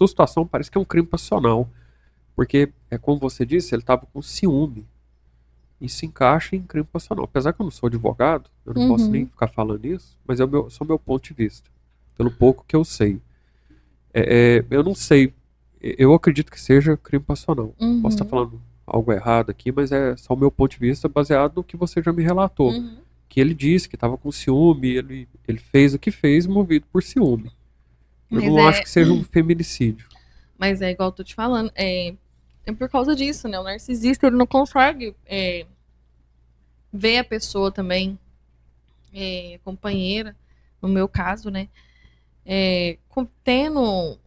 situação parece que é um crime passional. Porque, é como você disse, ele estava com ciúme. Isso encaixa em crime passional. Apesar que eu não sou advogado, eu não posso nem Uhum. ficar falando isso, mas é só o meu ponto de vista. Pelo pouco que eu sei. Eu não sei. Eu acredito que seja crime passional. Posso estar Uhum. falando algo errado aqui, mas é só o meu ponto de vista baseado no que você já me relatou. Uhum. Que ele disse que estava com ciúme, ele fez o que fez movido por ciúme. Eu Mas não acho é, que seja um feminicídio. mas é igual eu tô te falando. É por causa disso, né? O narcisista, ele não consegue ver a pessoa também, companheira, no meu caso, né? Tendo,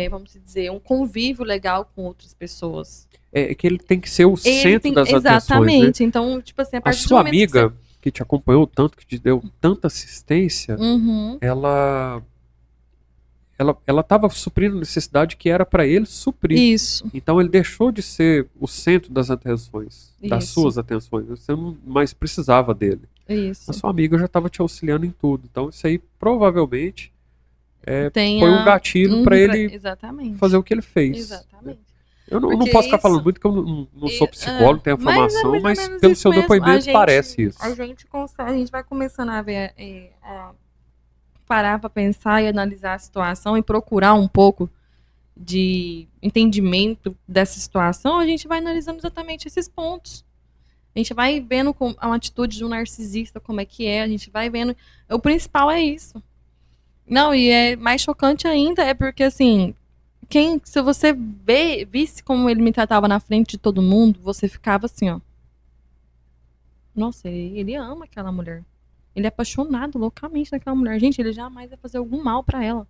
vamos dizer, um convívio legal com outras pessoas. É que ele tem que ser o Ele centro tem. das atenções, né? Exatamente. Então, tipo assim, a A partir do sua momento que você. amiga, que te acompanhou tanto, que te deu tanta assistência, Uhum. ela ela estava suprindo a necessidade que era para ele suprir. Isso, Então ele deixou de ser o centro das atenções, das isso, suas atenções. Você não mais precisava dele. A isso. sua amiga já estava te auxiliando em tudo. Então isso aí provavelmente foi um Tenha. gatilho para ele fazer Exatamente. o que ele fez. Exatamente. Eu não Porque posso ficar falando isso. muito, porque eu não sou psicólogo, não tenho Mas é formação, mais ou mas menos pelo isso seu mesmo. A depoimento gente, parece a isso. gente consegue, a gente vai começando a ver, a parar para pensar e analisar a situação e procurar um pouco de entendimento dessa situação, a gente vai analisando exatamente esses pontos. A gente vai vendo a atitude de um narcisista, como é que é, a gente vai vendo. O principal é isso. Não, e é mais chocante ainda, é porque assim, se você visse como ele me tratava na frente de todo mundo, você ficava assim, ó. Nossa, ele ama aquela mulher. Ele é apaixonado loucamente naquela mulher. Gente, ele jamais vai fazer algum mal pra ela.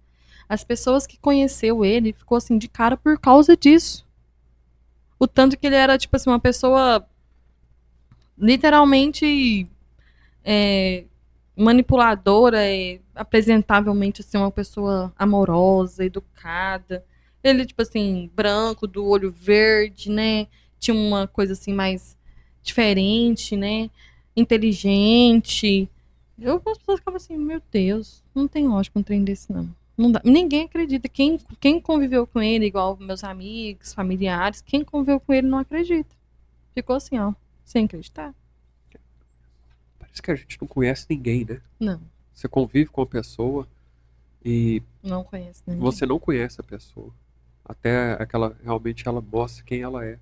As pessoas que conheceu ele ficou assim de cara por causa disso. O tanto que ele era, tipo assim, uma pessoa literalmente manipuladora, apresentavelmente assim, uma pessoa amorosa, educada. Ele, tipo assim, branco, do olho verde, né? Tinha uma coisa assim mais diferente, né? Inteligente. As pessoas ficavam assim, meu Deus, não tem lógica um trem desse, não. Não dá. Ninguém acredita. Quem conviveu com ele, igual meus amigos, familiares, quem conviveu com ele não acredita. Ficou assim, ó, sem acreditar. Parece que a gente não conhece ninguém, né? Não, Você convive com a pessoa e não conheço ninguém. você não conhece a pessoa. Até aquela realmente ela mostra quem ela é.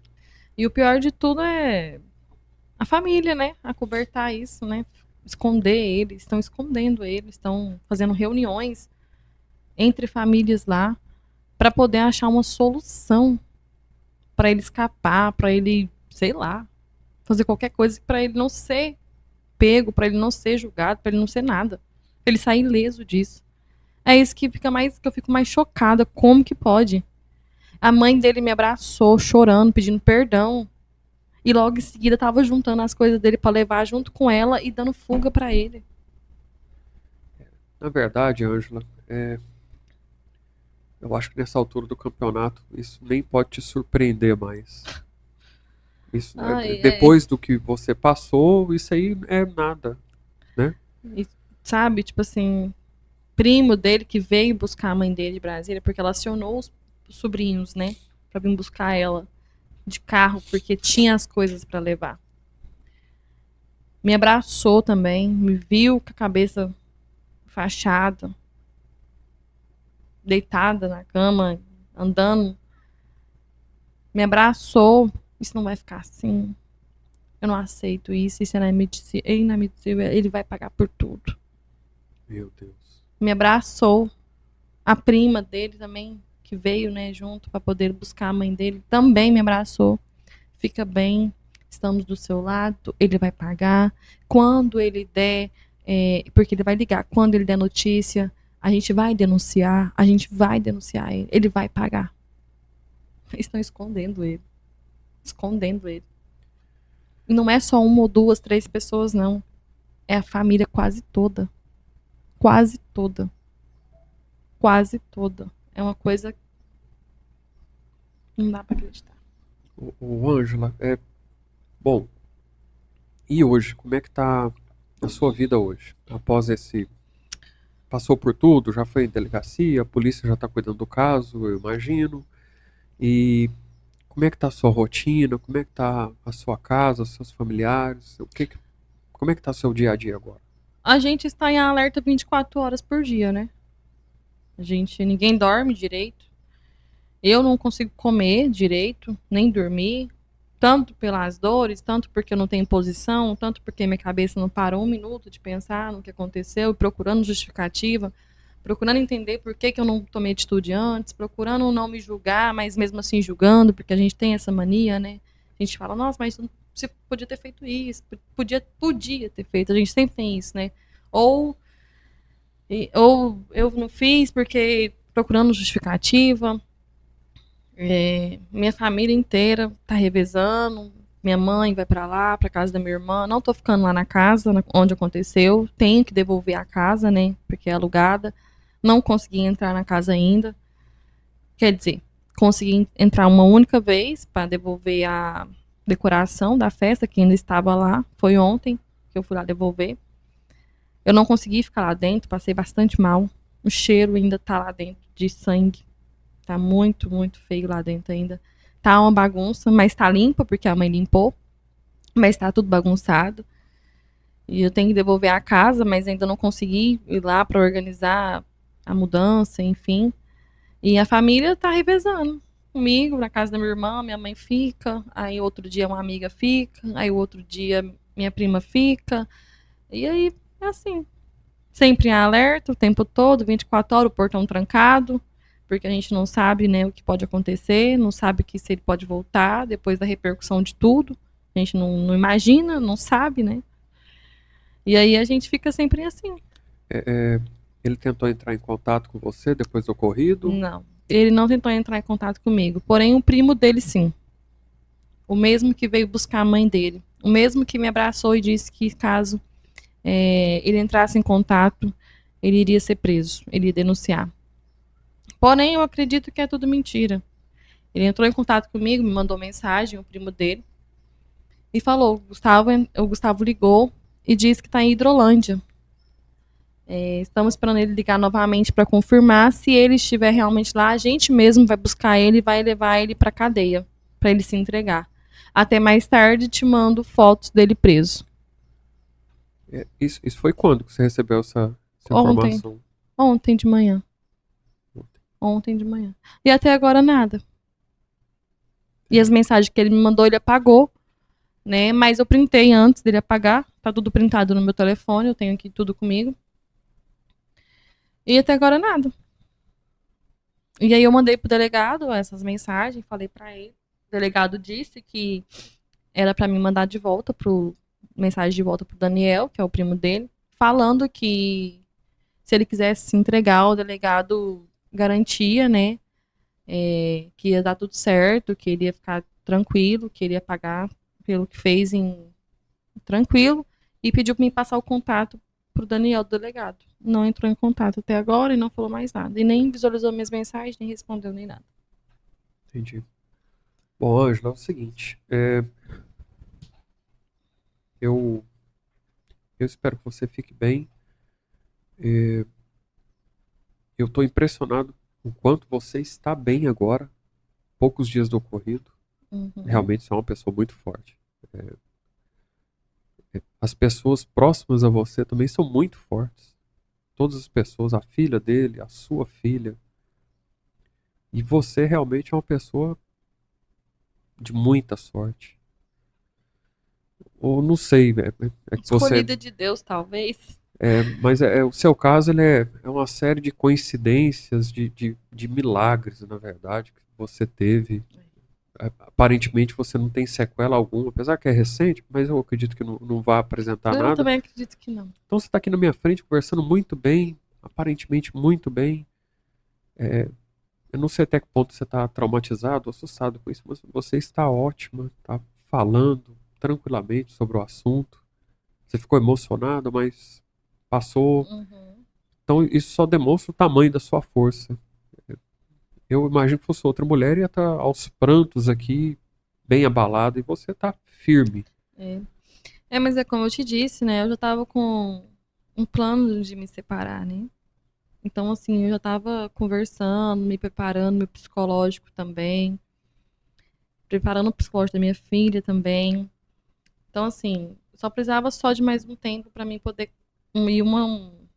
E o pior de tudo é a família, né? Acobertar isso, né? Esconder ele, estão escondendo ele, estão fazendo reuniões entre famílias lá para poder achar uma solução para ele escapar, para ele, sei lá, fazer qualquer coisa para ele não ser pego, para ele não ser julgado, para ele não ser nada, pra ele sair ileso disso. É isso que eu fico mais chocada, como que pode? A mãe dele me abraçou, chorando, pedindo perdão. E logo em seguida tava juntando as coisas dele para levar junto com ela e dando fuga para ele. Na verdade, Ângela, eu acho que nessa altura do campeonato isso nem pode te surpreender mais. Isso, Ai, depois do que você passou, isso aí é nada, né? e, sabe, tipo assim, primo dele que veio buscar a mãe dele de Brasília, porque ela acionou os sobrinhos, né, para vir buscar ela de carro, porque tinha as coisas para levar. Me abraçou também, me viu com a cabeça fachada, deitada na cama, andando me abraçou. Isso não vai ficar assim. Eu não aceito isso. Isso é inadmissível. Ele vai pagar por tudo. Meu Deus. Me abraçou. A prima dele também, que veio, né, junto para poder buscar a mãe dele, também me abraçou. Fica bem, estamos do seu lado, ele vai pagar. Quando ele der, porque ele vai ligar, quando ele der notícia, a gente vai denunciar ele, ele vai pagar. Estão escondendo ele. Escondendo ele. E não é só uma ou duas, três pessoas, não. É a família quase toda. Quase toda. Quase toda. É uma coisa que não dá pra acreditar. O Ângela, bom, e hoje, como é que tá a sua vida hoje? Após esse. Passou por tudo, já foi em delegacia, a polícia já tá cuidando do caso, eu imagino. E como é que tá a sua rotina? Como é que tá a sua casa, os seus familiares? Como é que tá o seu dia a dia agora? A gente está em alerta 24 horas por dia, né? Ninguém dorme direito. Eu não consigo comer direito, nem dormir. Tanto pelas dores, tanto porque eu não tenho posição, tanto porque minha cabeça não parou um minuto de pensar no que aconteceu, procurando justificativa, procurando entender por que eu não tomei atitude antes, procurando não me julgar, mas mesmo assim julgando, porque a gente tem essa mania, né? A gente fala, nossa, mas você podia ter feito isso, podia ter feito, a gente sempre tem isso, né? Ou, ou eu não fiz porque procurando justificativa. Minha família inteira tá revezando. Minha mãe vai para lá, para casa da minha irmã. Não tô ficando lá na casa onde aconteceu. Tenho que devolver a casa, né? Porque é alugada. Não consegui entrar na casa ainda. Quer dizer, consegui entrar uma única vez para devolver a decoração da festa que ainda estava lá. Foi ontem que eu fui lá devolver. Eu não consegui ficar lá dentro, passei bastante mal. O cheiro ainda tá lá dentro de sangue. Tá muito, muito feio lá dentro ainda. Tá uma bagunça, mas tá limpa, porque a mãe limpou. Mas tá tudo bagunçado. E eu tenho que devolver a casa, mas ainda não consegui ir lá para organizar a mudança, enfim. E a família tá revezando comigo, na casa da minha mãe fica, aí outro dia uma amiga fica, aí o outro dia minha prima fica. E aí, é assim, sempre em alerta o tempo todo, 24 horas, o portão trancado, porque a gente não sabe, né, o que pode acontecer, não sabe que se ele pode voltar depois da repercussão de tudo. A gente não imagina, não sabe, né? E aí a gente fica sempre assim. É, é, ele tentou entrar em contato com você depois do ocorrido? Não. Ele não tentou entrar em contato comigo. Porém, o primo dele sim. O mesmo que veio buscar a mãe dele. O mesmo que me abraçou e disse que caso ele entrasse em contato, ele iria ser preso, ele ia denunciar. Porém, eu acredito que é tudo mentira. Ele entrou em contato comigo, me mandou mensagem, o primo dele, e falou: o Gustavo ligou e disse que está em Hidrolândia. Estamos esperando ele ligar novamente para confirmar. Se ele estiver realmente lá, a gente mesmo vai buscar ele e vai levar ele para a cadeia, para ele se entregar. Até mais tarde te mando fotos dele preso. Isso foi quando que você recebeu essa Ontem, informação? ontem de manhã. Ontem de manhã. E até agora nada. E as mensagens que ele me mandou, ele apagou, né? Mas eu printei antes dele apagar. Tá tudo printado no meu telefone, eu tenho aqui tudo comigo. E até agora nada. E aí eu mandei pro delegado essas mensagens, falei para ele. O delegado disse que era para me mandar de volta mensagem de volta pro Daniel, que é o primo dele, falando que se ele quisesse se entregar, o delegado garantia, né, que ia dar tudo certo, que ele ia ficar tranquilo, que ele ia pagar pelo que fez tranquilo, e pediu para me passar o contato pro Daniel, do delegado. Não entrou em contato até agora e não falou mais nada. E nem visualizou minhas mensagens, nem respondeu, nem nada. Entendi. Bom, Ângela, é o seguinte. Eu, eu espero que você fique bem. É, eu estou impressionado com o quanto você está bem agora, poucos dias do ocorrido. Uhum. Realmente você é uma pessoa muito forte. As pessoas próximas a você também são muito fortes. Todas as pessoas, a filha dele, a sua filha. E você realmente é uma pessoa de muita sorte. Ou não sei, é que você. Escolhida de Deus, talvez. Mas o seu caso ele é uma série de coincidências, de milagres, na verdade, que você teve. Aparentemente você não tem sequela alguma, apesar que é recente, mas eu acredito que não vai apresentar Eu nada. também acredito que não. Então você está aqui na minha frente conversando muito bem, aparentemente muito bem. Eu não sei até que ponto você está traumatizado, assustado com isso, mas você está ótima, está falando tranquilamente sobre o assunto. Você ficou emocionado, mas passou. Uhum. Então isso só demonstra o tamanho da sua força. Eu imagino que fosse outra mulher e ia estar aos prantos aqui, bem abalada, e você está firme. É. Mas é como eu te disse, né? Eu já tava com um plano de me separar, né? Então, assim, eu já tava conversando, me preparando, meu psicológico também, preparando o psicológico da minha filha também. Então, assim, só precisava só de mais um tempo pra mim poder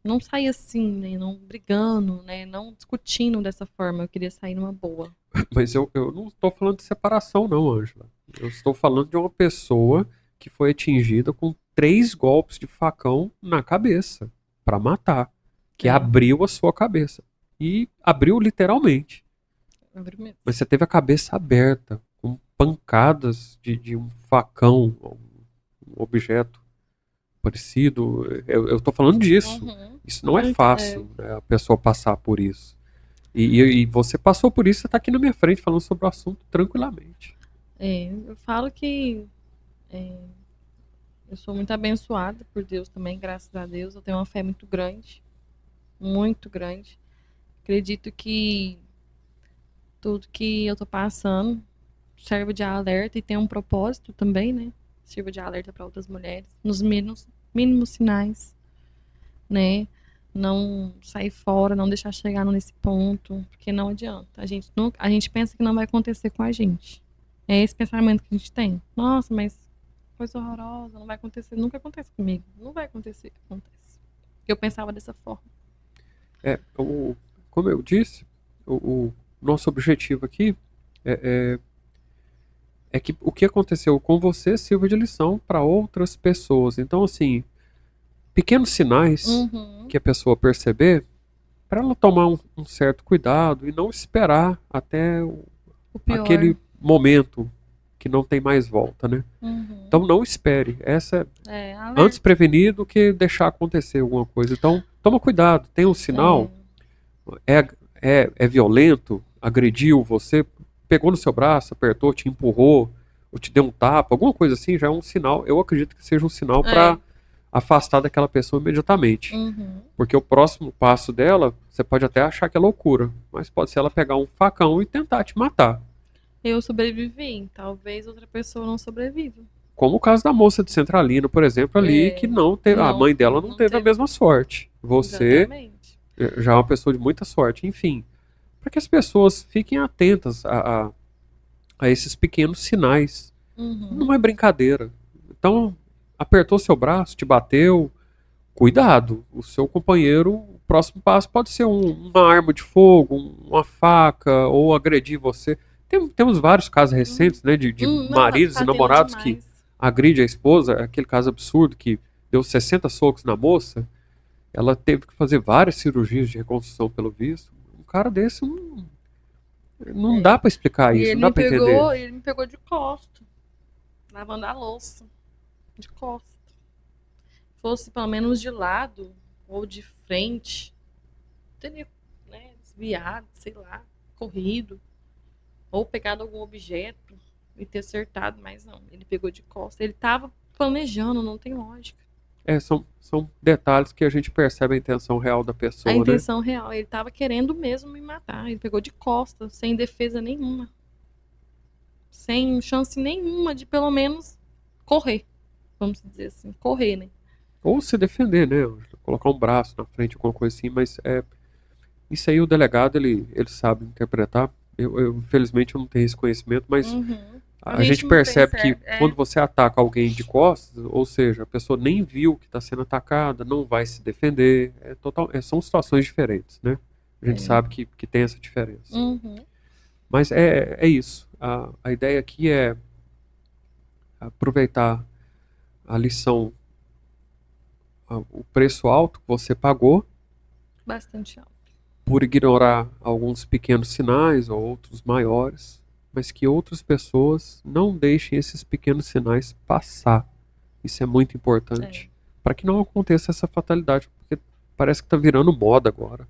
não sair assim, né? Não brigando, né? Não discutindo dessa forma. Eu queria sair numa boa. Mas eu não estou falando de separação, não, Ângela. Eu estou falando de uma pessoa que foi atingida com 3 golpes de facão na cabeça para matar, que É, abriu a sua cabeça. E abriu literalmente. abri mesmo. Mas você teve a cabeça aberta, com pancadas de um facão, um objeto parecido. Eu estou falando disso. Uhum. Isso não é Então, fácil, né, a pessoa passar por isso. E você passou por isso, você está aqui na minha frente falando sobre o assunto tranquilamente. eu falo que é, eu sou muito abençoada por Deus também, graças a Deus. Eu tenho uma fé muito grande, muito grande. Acredito que tudo que eu tô passando serve de alerta e tem um propósito também, né? Sirva de alerta para outras mulheres, nos mínimos sinais, né? Não sair fora, não deixar chegar nesse ponto, porque não adianta. A gente pensa que não vai acontecer com a gente. É esse pensamento que a gente tem. Nossa, mas coisa horrorosa, não vai acontecer, nunca acontece comigo. Não vai acontecer, acontece. Eu pensava dessa forma. Como eu disse, o nosso objetivo aqui é, é que o que aconteceu com você sirva de lição para outras pessoas. Então, assim, pequenos sinais Uhum. que a pessoa perceber, para ela tomar um certo cuidado e não esperar até O pior. aquele momento que não tem mais volta, né? Uhum. Então não espere. Antes Alerta. prevenir do que deixar acontecer alguma coisa. Então toma cuidado. Tem um É, sinal, é, é violento, agrediu você, pegou no seu braço, apertou, te empurrou, ou te deu um tapa, alguma coisa assim, já é um sinal. Eu acredito que seja um sinal para é. afastar daquela pessoa imediatamente. Uhum. Porque o próximo passo dela, você pode até achar que é loucura, mas pode ser ela pegar um facão e tentar te matar. Eu sobrevivi, talvez outra pessoa não sobreviva. Como o caso da moça de Centralina, por exemplo, ali, que É, não teve, a não, mãe dela não não teve a teve. mesma sorte. Você Exatamente. já é uma pessoa de muita sorte. Enfim, para que as pessoas fiquem atentas a esses pequenos sinais. Não Uhum. é brincadeira. Então, apertou seu braço, te bateu, cuidado. O seu companheiro, o próximo passo pode ser uma arma de fogo, uma faca, ou agredir você. Temos vários casos recentes, né, de Não, maridos e tá tendo namorados que demais. agride a esposa, aquele caso absurdo que deu 60 socos na moça, ela teve que fazer várias cirurgias de reconstrução pelo visto. Um cara desse não É. dá pra explicar E isso, não dá pra entender. ele me pegou de costa, lavando a louça, de costa. Se fosse pelo menos de lado ou de frente, teria, né, desviado, sei lá, corrido, ou pegado algum objeto e ter acertado, mas não, ele pegou de costa. Ele tava planejando, não tem lógica. São detalhes que a gente percebe a intenção real da A pessoa, né? intenção real, ele tava querendo mesmo me matar. Ele pegou de costa, sem defesa nenhuma, sem chance nenhuma de pelo menos correr, vamos dizer assim, correr, né? Ou se defender, né? Colocar um braço na frente, alguma coisa assim, mas isso aí o delegado, ele sabe interpretar. Infelizmente, eu não tenho esse conhecimento, mas Uhum. A a gente gente não tem percebe que certo. quando você ataca alguém de costas, ou seja, a pessoa nem viu que está sendo atacada, não vai se defender, são situações diferentes, né? A gente É. sabe que tem essa diferença. Uhum. Mas é isso. A ideia aqui é aproveitar a lição, o preço alto que você pagou Bastante alto. por ignorar alguns pequenos sinais ou outros maiores, mas que outras pessoas não deixem esses pequenos sinais passar. Isso é muito importante para que não aconteça essa fatalidade, porque parece que está virando moda agora.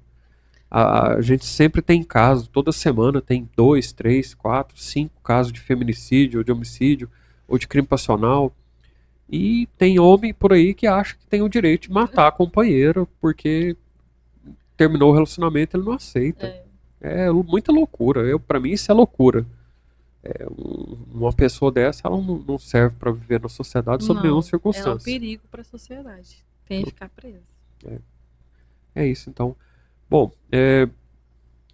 A gente sempre tem casos, toda semana tem 2, 3, 4, 5 casos de feminicídio, ou de homicídio, ou de crime passional. E tem homem por aí que acha que tem o direito de matar a companheira porque terminou o relacionamento e ele não aceita. É muita loucura. Para mim isso é loucura. Uma pessoa dessa ela não serve para viver na sociedade sob nenhuma Ela é um circunstância. perigo para a sociedade. Tem que ficar presa. É isso então. Bom,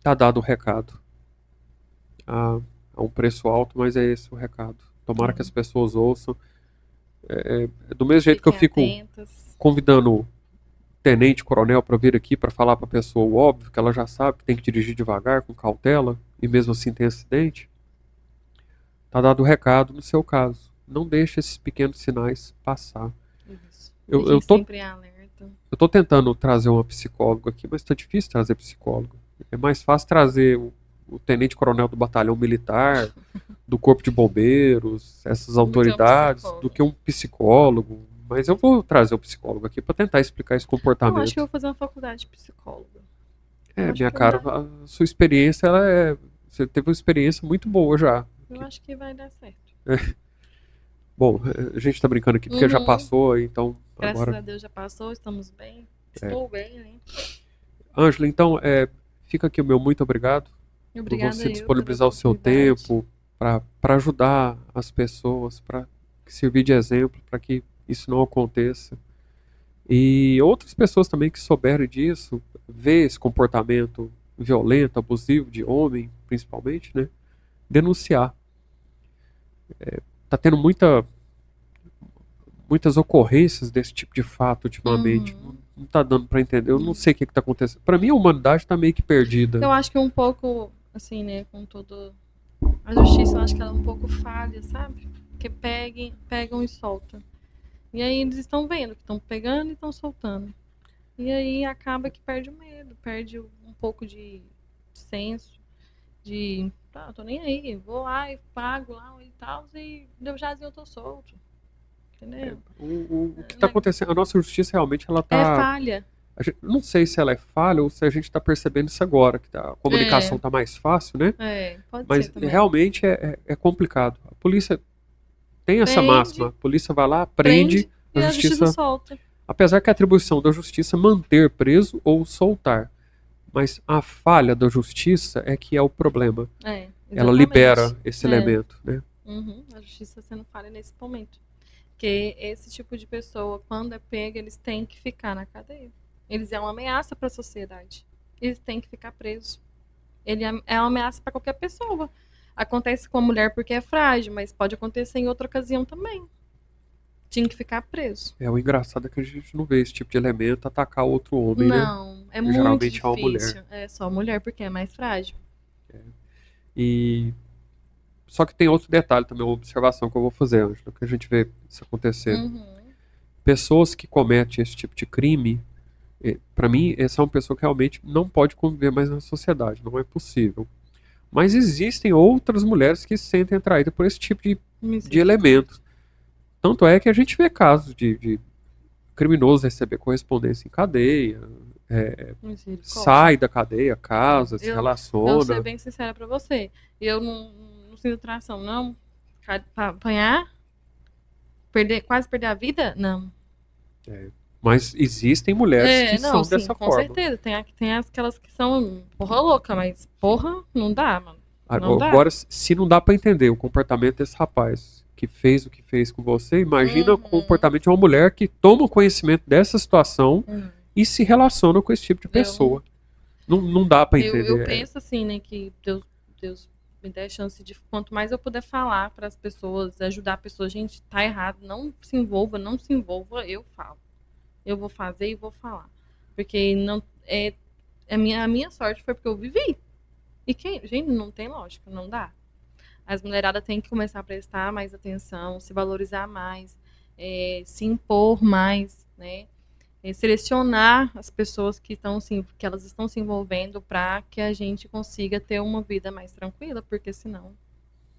tá dado o recado. Há um preço alto, mas é esse o recado. Tomara que as pessoas ouçam. Do mesmo jeito que eu fico convidando o tenente coronel para vir aqui para falar para a pessoa o óbvio, que ela já sabe que tem que dirigir devagar, com cautela, e mesmo assim tem acidente. Tá dado o recado no seu caso. Não deixe esses pequenos sinais passar. Isso. Sempre alerta. Eu tô tentando trazer uma psicóloga aqui, mas tá difícil trazer psicólogo. É mais fácil trazer o tenente-coronel do batalhão militar, do corpo de bombeiros, essas autoridades, do que um psicólogo. Mas eu vou trazer o psicólogo aqui para tentar explicar esse comportamento. Eu acho que eu vou fazer uma faculdade de psicóloga. Minha cara, a sua experiência, você teve uma experiência muito boa já. Eu acho que vai dar certo. Bom, a gente tá brincando aqui porque já passou, então Graças agora... a Deus já passou, estamos bem. Estou bem, né? Ângela, então, fica aqui o meu muito obrigado. Obrigada por você disponibilizar o seu tempo para ajudar as pessoas, para servir de exemplo, para que isso não aconteça. E outras pessoas também que souberem disso, ver esse comportamento violento, abusivo de homem, principalmente, né? Denunciar. Tá tendo muitas ocorrências desse tipo de fato ultimamente. Não tá dando para entender. Eu não sei o que tá acontecendo. Para mim, a humanidade tá meio que perdida. Eu acho que um pouco, assim, né, com todo... A justiça, eu acho que ela é um pouco falha, sabe? Porque pegam e soltam. E aí eles estão vendo que estão pegando e estão soltando. E aí acaba que perde o medo, perde um pouco de senso, de... Tá, tô nem aí, vou lá e pago lá e tal, e deu jazinho, eu tô solto. Entendeu? O que tá acontecendo, a nossa justiça realmente ela tá... É falha. Não sei se ela é falha ou se a gente está percebendo isso agora, que a comunicação está mais fácil, né? Pode Mas ser também. realmente é complicado. A polícia tem essa máxima. A polícia vai lá, prende e a justiça solta. Apesar que a atribuição da justiça é manter preso ou soltar. Mas a falha da justiça é que é o problema. Ela libera esse elemento, né? A justiça sendo falha nesse momento. Porque esse tipo de pessoa, quando é pega, eles têm que ficar na cadeia. Eles é uma ameaça para a sociedade. Eles têm que ficar presos. Ele é uma ameaça para qualquer pessoa. Acontece com a mulher porque é frágil, mas pode acontecer em outra ocasião também. Tinha que ficar preso. O engraçado é que a gente não vê esse tipo de elemento atacar outro homem, né? Não, é muito geralmente difícil. É uma mulher. É só mulher porque é mais frágil. Só que tem outro detalhe também, uma observação que eu vou fazer, Ângela, que a gente vê isso acontecer. Pessoas que cometem esse tipo de crime, para mim, essa é uma pessoa que realmente não pode conviver mais na sociedade, não é possível. Mas existem outras mulheres que se sentem atraídas por esse tipo de elementos. Tanto é que a gente vê casos de criminosos receber correspondência em cadeia, sai da cadeia, casa, se relaciona. Eu vou ser bem sincera pra você. Eu não sinto atração, não. Pra apanhar? Quase perder a vida? Não. Mas existem mulheres que são dessa com forma. Com certeza. Tem aquelas que são porra louca, mas porra, não dá, mano. Agora, se não dá pra entender o comportamento desse rapaz que fez o que fez com você, imagina o comportamento de uma mulher que toma conhecimento dessa situação e se relaciona com esse tipo de pessoa. Não dá pra entender. Eu penso assim, né, que Deus me dê a chance de, quanto mais eu puder falar para as pessoas, ajudar a pessoa, gente, tá errado, não se envolva, eu falo. Eu vou fazer e vou falar. Porque não a minha sorte foi porque eu vivi. E gente, não tem lógica, não dá. As mulheradas têm que começar a prestar mais atenção, se valorizar mais, se impor mais, né? Selecionar as pessoas que que elas estão se envolvendo para que a gente consiga ter uma vida mais tranquila, porque senão.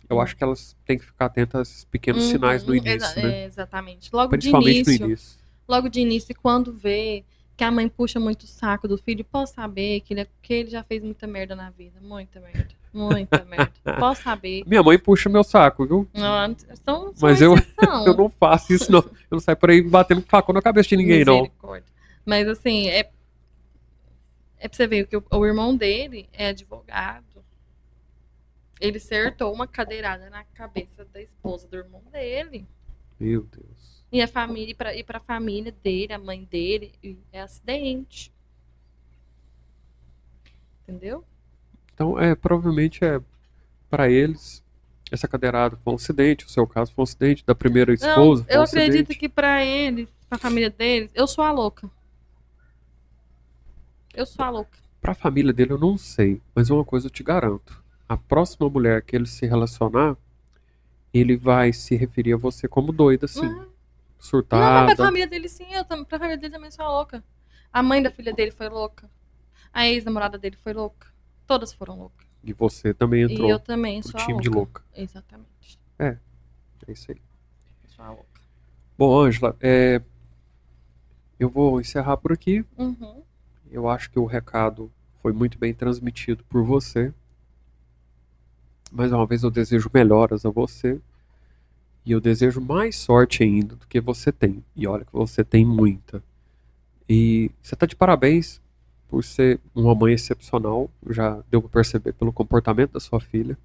Eu acho que elas têm que ficar atentas a esses pequenos sinais no Uhum, início, né? exatamente. Principalmente no início. Logo de início, quando vê que a mãe puxa muito o saco do filho, pode saber que ele já fez muita merda na vida. Muita merda. Muita merda. Pode saber. Minha mãe puxa meu saco, viu? Não, são Mas eu exceção. não faço isso, não. Eu não saio por aí batendo facão na cabeça de ninguém, não. Misericórdia. Mas assim, pra você ver que o irmão dele é advogado. Ele acertou uma cadeirada na cabeça da esposa do irmão dele. Meu Deus. E a família, e pra família dele, a mãe dele, é acidente. Entendeu? Então, provavelmente pra eles, essa cadeirada foi um acidente, o seu caso foi um acidente, da primeira esposa Não, foi eu um acredito acidente. que pra eles, pra família deles, eu sou a louca. Eu sou a louca. Pra família dele eu não sei, mas uma coisa eu te garanto. A próxima mulher que ele se relacionar, ele vai se referir a você como doida, assim. Não, mas pra Surtada. família dele sim, pra família dele também sou a louca. A mãe da filha dele foi louca. A ex-namorada dele foi louca. Todas foram loucas. E você também E eu entrou também pro sou a time de louca. louca. Exatamente. É isso aí. Eu sou a louca. Bom, Ângela, eu vou encerrar por aqui. Uhum. Eu acho que o recado foi muito bem transmitido por você. Mais uma vez eu desejo melhoras a você. E eu desejo mais sorte ainda do que você tem. E olha que você tem muita. E você está de parabéns por ser uma mãe excepcional. Já deu para perceber pelo comportamento da sua filha.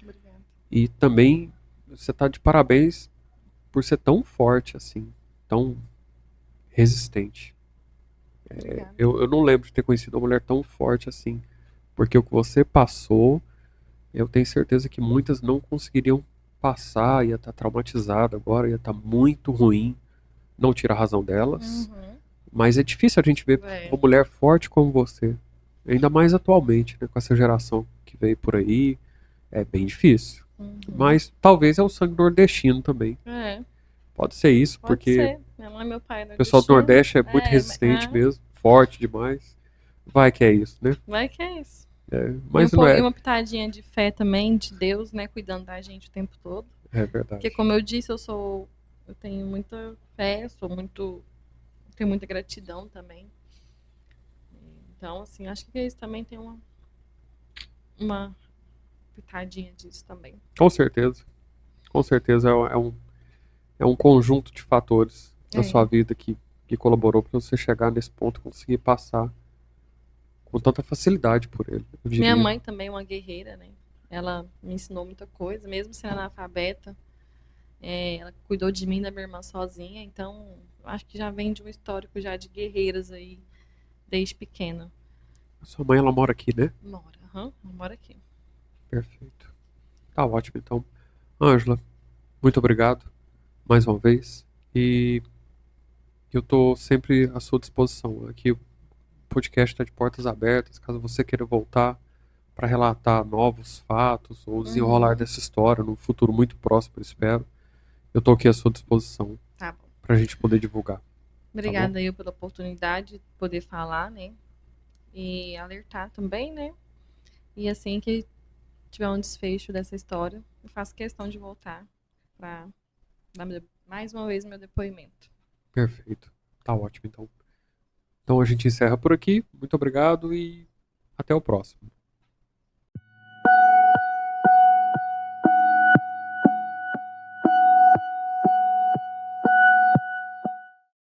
Obrigada. E também você está de parabéns por ser tão forte assim, tão resistente. Eu não lembro de ter conhecido uma mulher tão forte assim, porque o que você passou, eu tenho certeza que muitas não conseguiriam passar, ia estar traumatizada agora, ia estar muito ruim, não tira a razão delas, Uhum. mas é difícil a gente ver uma mulher forte como você, ainda mais atualmente, né, com essa geração que veio por aí, é bem difícil. Uhum. Mas talvez é o sangue nordestino também. Pode ser isso, Pode porque ser. Minha mãe e meu pai o pessoal do Nordeste é muito resistente mesmo, forte demais. Vai que é isso, né? Vai que é isso. Mas e não é. uma pitadinha de fé também, de Deus, né? Cuidando da gente o tempo todo. É verdade. Porque como eu disse, eu tenho muita fé, tenho muita gratidão também. Então, assim, acho que isso também tem uma pitadinha disso também. Com certeza. Com certeza é um conjunto de fatores na sua vida que colaborou para você chegar nesse ponto e conseguir passar com tanta facilidade por ele. Minha mãe também é uma guerreira, né? Ela me ensinou muita coisa, mesmo sendo analfabeta. Ela cuidou de mim e da minha irmã sozinha, então acho que já vem de um histórico já de guerreiras aí, desde pequena. Sua mãe, ela mora aqui, né? Mora, ela mora aqui. Perfeito. Tá ótimo, então. Ângela, muito obrigado mais uma vez. E eu tô sempre à sua disposição. Aqui o podcast está de portas abertas, caso você queira voltar para relatar novos fatos ou desenrolar dessa história no futuro muito próximo, eu espero. Eu tô aqui à sua disposição. Tá bom. Pra gente poder divulgar. Obrigada aí pela oportunidade de poder falar, né? E alertar também, né? E assim que tiver um desfecho dessa história, eu faço questão de voltar para dar mais uma vez meu depoimento. Perfeito. Tá ótimo, então. Então a gente encerra por aqui. Muito obrigado e até o próximo.